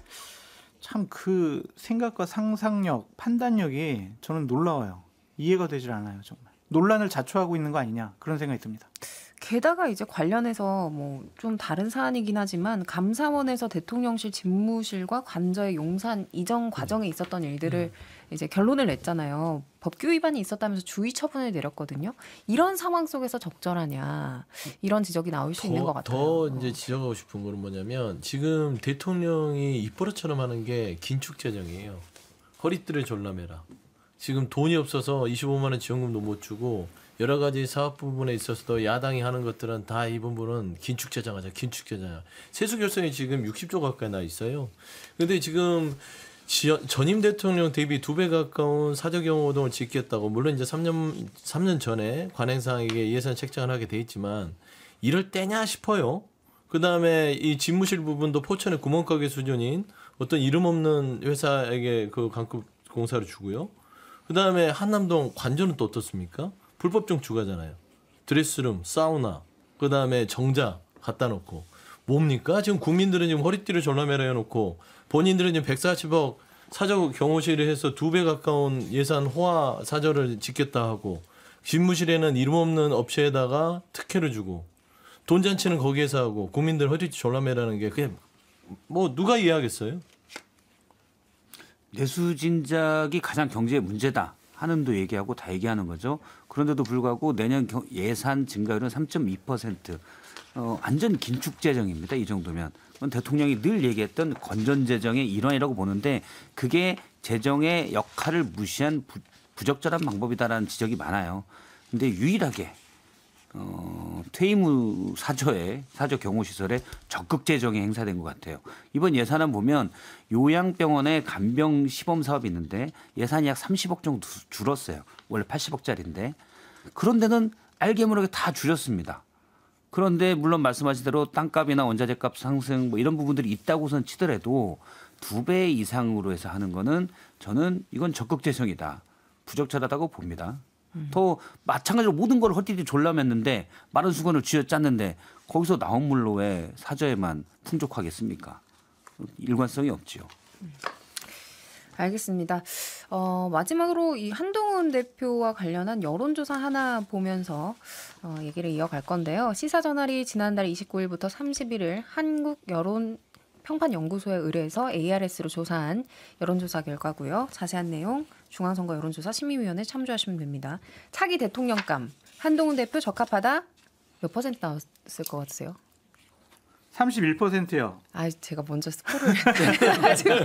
참 그 생각과 상상력, 판단력이 저는 놀라워요. 이해가 되질 않아요, 정말. 논란을 자초하고 있는 거 아니냐 그런 생각이 듭니다. 게다가 이제 관련해서 뭐 좀 다른 사안이긴 하지만 감사원에서 대통령실 집무실과 관저의 용산 이전 과정에 있었던 일들을 이제 결론을 냈잖아요. 법규 위반이 있었다면서 주의 처분을 내렸거든요. 이런 상황 속에서 적절하냐 이런 지적이 나올 수 있는 것 같아요. 더 이제 지적하고 싶은 거는 뭐냐면 지금 대통령이 입버릇처럼 하는 게 긴축 재정이에요. 허리띠를 졸라매라. 지금 돈이 없어서 25만 원 지원금도 못 주고 여러 가지 사업 부분에 있어서도 야당이 하는 것들은 다 이 부분은 긴축 재정하자, 긴축 재정하자. 세수 결성이 지금 60조 가까이 나 있어요. 그런데 지금 전임 대통령 대비 2배 가까운 사저경호동을 짓겠다고 물론 이제 3년 전에 관행상에게 예산 책정을 하게 돼 있지만 이럴 때냐 싶어요. 그 다음에 이 집무실 부분도 포천의 구멍가게 수준인 어떤 이름 없는 회사에게 그 강급 공사를 주고요. 그 다음에 한남동 관저는 또 어떻습니까? 불법 정주가잖아요. 드레스룸, 사우나, 그 다음에 정자 갖다 놓고 뭡니까? 지금 국민들은 지금 허리띠를 졸라매라 해놓고 본인들은 지금 140억 사저 경호실을 해서 2배 가까운 예산 호화 사저를 짓겠다 하고 집무실에는 이름 없는 업체에다가 특혜를 주고 돈잔치는 거기에서 하고 국민들 허리띠 졸라매라는 게 그게 뭐 누가 이해하겠어요? 내수진작이 가장 경제의 문제다. 하는도 얘기하고 다 얘기하는 거죠. 그런데도 불구하고 내년 예산 증가율은 3.2%. 완전 긴축 재정입니다. 이 정도면. 그건 대통령이 늘 얘기했던 건전 재정의 일환이라고 보는데 그게 재정의 역할을 무시한 부적절한 방법이다라는 지적이 많아요. 근데 유일하게 퇴임 후 사저 경호시설에 적극 재정이 행사된 것 같아요. 이번 예산안 보면 요양병원에 간병 시범 사업이 있는데 예산이 약 30억 정도 줄었어요. 원래 80억짜리인데. 그런 데는 알게 모르게 다 줄였습니다. 그런데 물론 말씀하신 대로 땅값이나 원자재값 상승 뭐 이런 부분들이 있다고선 치더라도 2배 이상으로 해서 하는 거는 저는 이건 적극 재정이다. 부적절하다고 봅니다. 더 마찬가지로 모든 걸 허리띠 졸라맸는데 마른 수건을 쥐어짰는데 거기서 나온 물로 왜 사저에만 풍족하겠습니까? 일관성이 없지요. 알겠습니다. 마지막으로 이 한동훈 대표와 관련한 여론조사 하나 보면서 얘기를 이어갈 건데요. 시사저널이 지난달 29일부터 31일 한국여론평판연구소에 의뢰해서 ARS로 조사한 여론조사 결과고요. 자세한 내용 중앙선거 여론조사 심의위원회 참조하시면 됩니다. 차기 대통령감 한동훈 대표 적합하다 몇 퍼센트 나왔을 것 같으세요? 31%요. 아, 제가 먼저 스포를 했가지고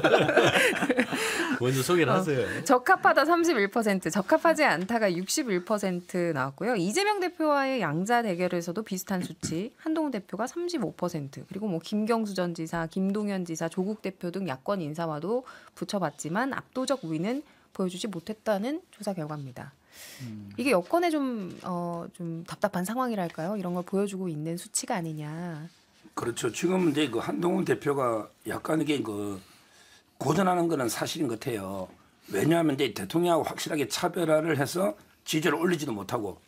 먼저 소개를 하세요. 적합하다 31%, 적합하지 않다가 61% 나왔고요. 이재명 대표와의 양자 대결에서도 비슷한 수치. 한동훈 대표가 35%, 그리고 뭐 김경수 전 지사, 김동연 지사, 조국 대표 등 야권 인사와도 붙여봤지만 압도적 우위는 보여주지 못했다는 조사 결과입니다. 이게 여권에 좀 답답한 상황이랄까요? 이런 걸 보여주고 있는 수치가 아니냐. 그렇죠. 지금 이제 그 한동훈 대표가 약간 이게 그 고전하는 거는 사실인 것 같아요. 왜냐하면 이제 대통령하고 확실하게 차별화를 해서 지지를 올리지도 못하고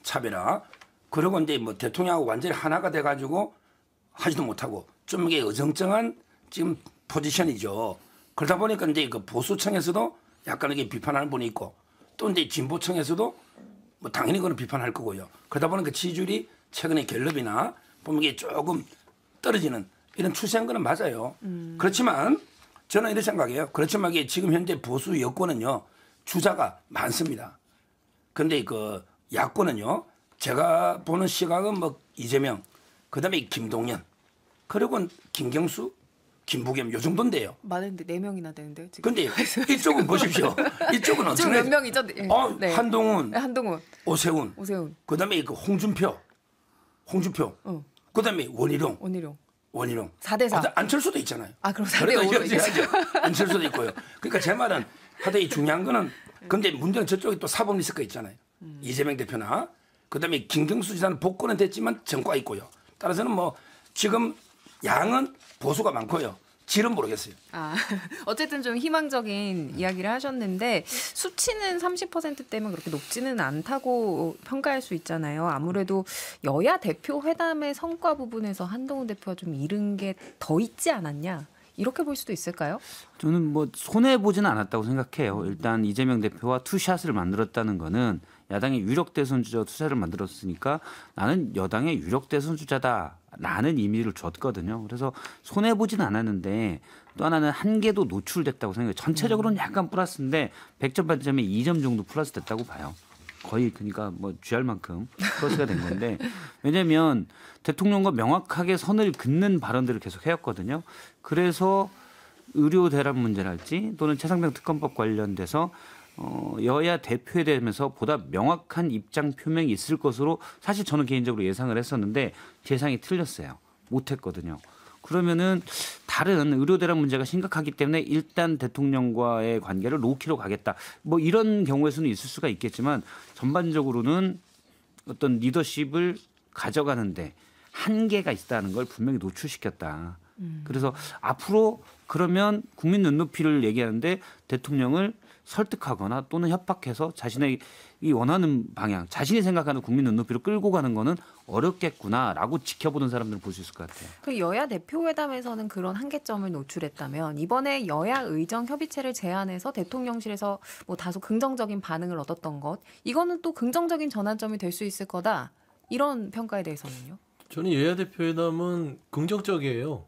차별화. 그리고 이제 뭐 대통령하고 완전히 하나가 돼가지고 하지도 못하고 좀 이게 어정쩡한 지금 포지션이죠. 그러다 보니까 이제 그 보수층에서도 약간 이게 비판하는 분이 있고 또 이제 진보층에서도 뭐 당연히 그건 비판할 거고요. 그러다 보니까 지지율이 최근에 갤럽이나 보면 이게 조금 떨어지는 이런 추세인 거는 맞아요. 그렇지만 저는 이렇게 생각해요. 그렇지만 이게 지금 현재 보수 여권은요 주자가 많습니다. 그런데 그 야권은요 제가 보는 시각은 뭐 이재명, 그다음에 김동연, 그리고 김경수, 김부겸 요 정도인데요. 많은데 4명이나 되는데요. 지금. 근데 이쪽은 보십시오. 이쪽은 지금 몇 명이죠? 네. 한동훈, 한동훈, 오세훈, 그다음에 그 홍준표, 그다음에 원희룡. 4대4. 안철수도 있잖아요. 아, 그럼 4대5로 얘기하죠. 안철수도 있고요. 그러니까 제 말은 하여튼 중요한 거는 근데 문제는 저쪽에 또 사법 리스크가 있잖아요. 이재명 대표나 그다음에 김경수 지사는 복권은 됐지만 전과 있고요. 따라서는 뭐 지금 양은 보수가 많고요. 질은 모르겠어요. 아, 어쨌든 좀 희망적인 이야기를 하셨는데 수치는 30%대면 그렇게 높지는 않다고 평가할 수 있잖아요. 아무래도 여야 대표 회담의 성과 부분에서 한동훈 대표가 좀 잃은 게 더 있지 않았냐? 이렇게 볼 수도 있을까요? 저는 뭐 손해 보지는 않았다고 생각해요. 일단 이재명 대표와 투샷을 만들었다는 거는 야당의 유력 대선 주자 투샷을 만들었으니까 나는 여당의 유력 대선 주자다라는 의미를 줬거든요. 그래서 손해 보지는 않았는데 또 하나는 한계도 노출됐다고 생각해요. 전체적으로는 약간 플러스인데 100점 만점에 2점 정도 플러스 됐다고 봐요. 거의 그러니까 뭐 쥐할 만큼 플러스가 된 건데 왜냐하면 대통령과 명확하게 선을 긋는 발언들을 계속 해왔거든요. 그래서 의료 대란 문제랄지 또는 최상병 특검법 관련돼서 여야 대표에 대해서 보다 명확한 입장 표명이 있을 것으로 사실 저는 개인적으로 예상을 했었는데 예상이 틀렸어요. 못했거든요. 그러면은 다른 의료 대란 문제가 심각하기 때문에 일단 대통령과의 관계를 놓기로 가겠다. 뭐 이런 경우의 수는 있을 수가 있겠지만 전반적으로는 어떤 리더십을 가져가는데 한계가 있다는 걸 분명히 노출시켰다. 그래서 앞으로 그러면 국민 눈높이를 얘기하는데 대통령을 설득하거나 또는 협박해서 자신의 이 원하는 방향, 자신이 생각하는 국민 눈높이로 끌고 가는 거는 어렵겠구나라고 지켜보는 사람들은 볼 수 있을 것 같아요. 그 여야 대표 회담에서는 그런 한계점을 노출했다면 이번에 여야 의정 협의체를 제안해서 대통령실에서 뭐 다소 긍정적인 반응을 얻었던 것, 이거는 또 긍정적인 전환점이 될 수 있을 거다. 이런 평가에 대해서는요? 저는 여야 대표 회담은 긍정적이에요.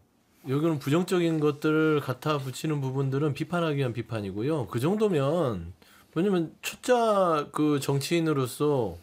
여기는 부정적인 것들을 갖다 붙이는 부분들은 비판하기 위한 비판이고요. 그 정도면 왜냐면 초짜 그 정치인으로서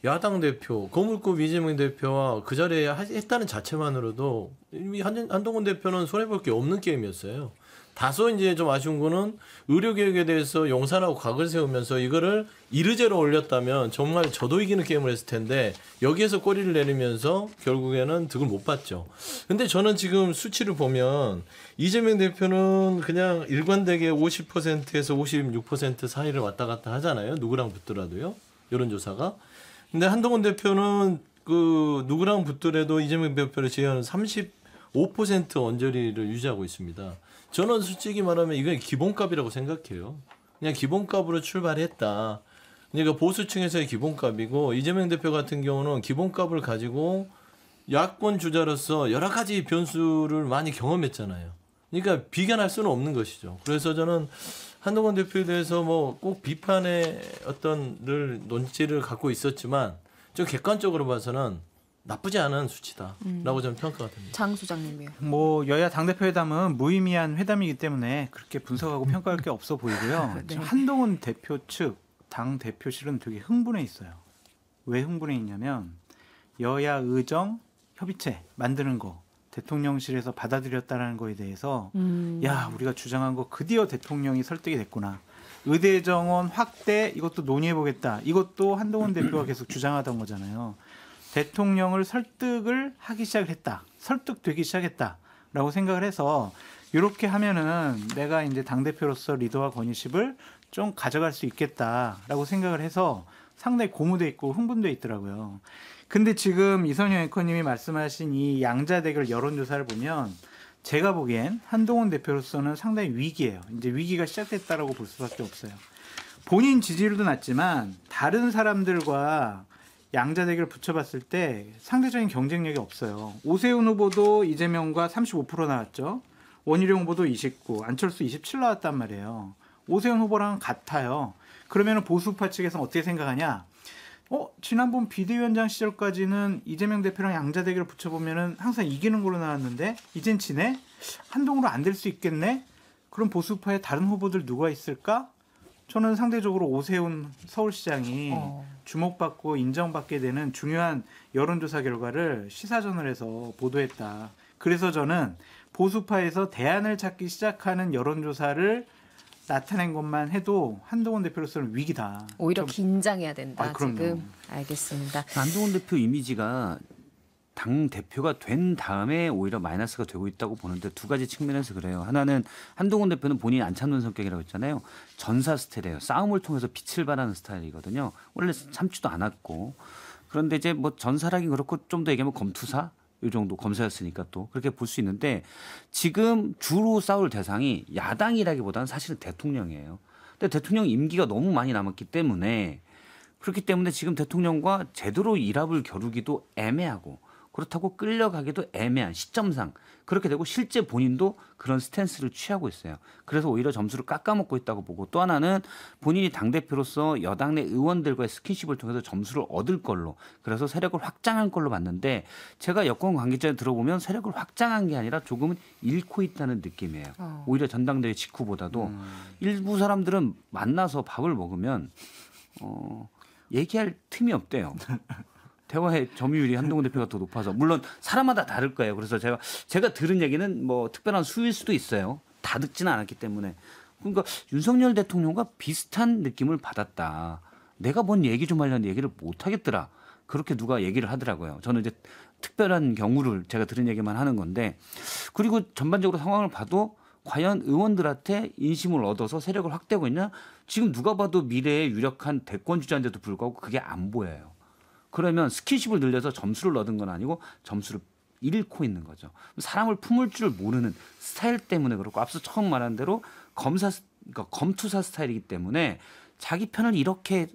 야당 대표, 거물급 이재명 대표와 그 자리에 했다는 자체만으로도 이미 한동훈 대표는 손해볼 게 없는 게임이었어요. 다소 이제 좀 아쉬운 거는 의료개혁에 대해서 용산하고 각을 세우면서 이거를 이르제로 올렸다면 정말 저도 이기는 게임을 했을 텐데 여기에서 꼬리를 내리면서 결국에는 득을 못 봤죠. 근데 저는 지금 수치를 보면 이재명 대표는 그냥 일관되게 50%에서 56% 사이를 왔다 갔다 하잖아요. 누구랑 붙더라도요. 여론조사가. 근데 한동훈 대표는 그 누구랑 붙더라도 이재명 대표를 제외하는 35% 언저리를 유지하고 있습니다. 저는 솔직히 말하면 이건 기본값이라고 생각해요. 그냥 기본값으로 출발했다. 그러니까 보수층에서의 기본값이고 이재명 대표 같은 경우는 기본값을 가지고 야권 주자로서 여러 가지 변수를 많이 경험했잖아요. 그러니까 비견할 수는 없는 것이죠. 그래서 저는 한동훈 대표에 대해서 뭐 꼭 비판의 어떤 논지를 갖고 있었지만 좀 객관적으로 봐서는 나쁘지 않은 수치다라고 저는 평가가 됩니다. 장 소장님이요. 뭐 여야 당대표 회담은 무의미한 회담이기 때문에 그렇게 분석하고 평가할 게 없어 보이고요. 네. 지금 한동훈 대표 측 당 대표실은 되게 흥분해 있어요. 왜 흥분해 있냐면 여야 의정 협의체 만드는 거 대통령실에서 받아들였다는 거에 대해서 야, 우리가 주장한 거 드디어 대통령이 설득이 됐구나. 의대 정원 확대 이것도 논의해보겠다. 이것도 한동훈 대표가 계속 주장하던 거잖아요. 대통령을 설득을 하기 시작을 했다. 설득되기 시작했다라고 생각을 해서 이렇게 하면은 내가 이제 당대표로서 리더와 건의십을 좀 가져갈 수 있겠다라고 생각을 해서 상당히 고무돼 있고 흥분돼 있더라고요. 근데 지금 이선영 앵커님이 말씀하신 이 양자 대결 여론조사를 보면 제가 보기엔 한동훈 대표로서는 상당히 위기예요. 이제 위기가 시작됐다라고 볼 수밖에 없어요. 본인 지지율도 낮지만 다른 사람들과 양자 대결 붙여봤을 때 상대적인 경쟁력이 없어요. 오세훈 후보도 이재명과 35% 나왔죠. 원희룡 후보도 29, 안철수 27 나왔단 말이에요. 오세훈 후보랑 같아요. 그러면 보수파 측에서는 어떻게 생각하냐? 지난번 비대위원장 시절까지는 이재명 대표랑 양자 대결을 붙여보면은 항상 이기는 걸로 나왔는데 이젠 지네? 한동훈으로 안 될 수 있겠네? 그럼 보수파에 다른 후보들 누가 있을까? 저는 상대적으로 오세훈 서울시장이 주목받고 인정받게 되는 중요한 여론조사 결과를 시사전을 해서 보도했다. 그래서 저는 보수파에서 대안을 찾기 시작하는 여론조사를 나타낸 것만 해도 한동훈 대표로서는 위기다. 오히려 긴장해야 된다. 그럼요. 지금 알겠습니다. 한동훈 대표 이미지가 당 대표가 된 다음에 오히려 마이너스가 되고 있다고 보는데 두 가지 측면에서 그래요. 하나는 한동훈 대표는 본인이 안 참는 성격이라고 했잖아요. 전사 스타일이에요. 싸움을 통해서 빛을 발하는 스타일이거든요. 원래 참지도 않았고. 그런데 이제 뭐 전사라긴 그렇고 좀 더 얘기하면 검투사 이 정도 검사였으니까 또 그렇게 볼 수 있는데 지금 주로 싸울 대상이 야당이라기보다는 사실은 대통령이에요. 근데 대통령 임기가 너무 많이 남았기 때문에 그렇기 때문에 지금 대통령과 제대로 일합을 겨루기도 애매하고 그렇다고 끌려가기도 애매한 시점상 그렇게 되고 실제 본인도 그런 스탠스를 취하고 있어요. 그래서 오히려 점수를 깎아먹고 있다고 보고 또 하나는 본인이 당대표로서 여당 내 의원들과의 스킨십을 통해서 점수를 얻을 걸로 그래서 세력을 확장한 걸로 봤는데 제가 여권 관계자에 들어보면 세력을 확장한 게 아니라 조금은 잃고 있다는 느낌이에요. 오히려 전당대회 직후보다도 일부 사람들은 만나서 밥을 먹으면 얘기할 틈이 없대요. 대화의 점유율이 한동훈 대표가 더 높아서 물론 사람마다 다를 거예요. 그래서 제가 들은 얘기는 뭐 특별한 수일 수도 있어요. 다 듣지는 않았기 때문에. 그러니까 윤석열 대통령과 비슷한 느낌을 받았다. 내가 뭔 얘기 좀 하려는 얘기를 못 하겠더라. 그렇게 누가 얘기를 하더라고요. 저는 이제 특별한 경우를 제가 들은 얘기만 하는 건데 그리고 전반적으로 상황을 봐도 과연 의원들한테 인심을 얻어서 세력을 확대하고 있냐? 지금 누가 봐도 미래에 유력한 대권 주자인데도 불구하고 그게 안 보여요. 그러면 스킨십을 늘려서 점수를 얻은 건 아니고 점수를 잃고 있는 거죠. 사람을 품을 줄 모르는 스타일 때문에 그렇고 앞서 처음 말한 대로 그러니까 검투사 스타일이기 때문에 자기 편을 이렇게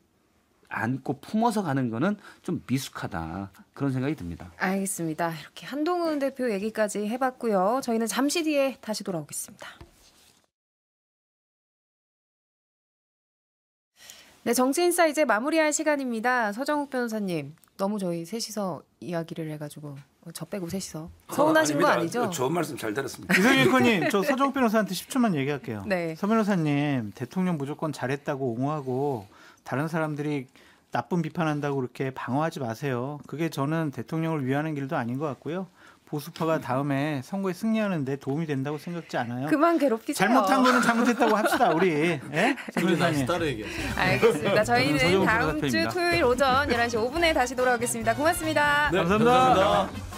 안고 품어서 가는 거는 좀 미숙하다 그런 생각이 듭니다. 알겠습니다. 이렇게 한동훈 대표 얘기까지 해봤고요. 저희는 잠시 뒤에 다시 돌아오겠습니다. 네, 정치인사 이제 마무리할 시간입니다. 서정욱 변호사님, 너무 저희 셋이서 이야기를 해가지고 저 빼고 셋이서 서운하신 거 아니죠? 좋은 말씀 잘 들었습니다. 이성일 의원님, 저 서정욱 변호사한테 10초만 얘기할게요. 네. 서 변호사님, 대통령 무조건 잘했다고 옹호하고 다른 사람들이 나쁜 비판한다고 그렇게 방어하지 마세요. 그게 저는 대통령을 위하는 길도 아닌 것 같고요. 보수파가 다음에 선거에 승리하는데 도움이 된다고 생각지 않아요. 그만 괴롭히세요. 잘못한 거는 잘못했다고 합시다. 우리. 예? 그래 다시 따로 얘기하세요. 알겠습니다. 저희는 서정욱 다음 주 변호사입니다. 토요일 오전 11시 5분에 다시 돌아오겠습니다. 고맙습니다. 감사합니다.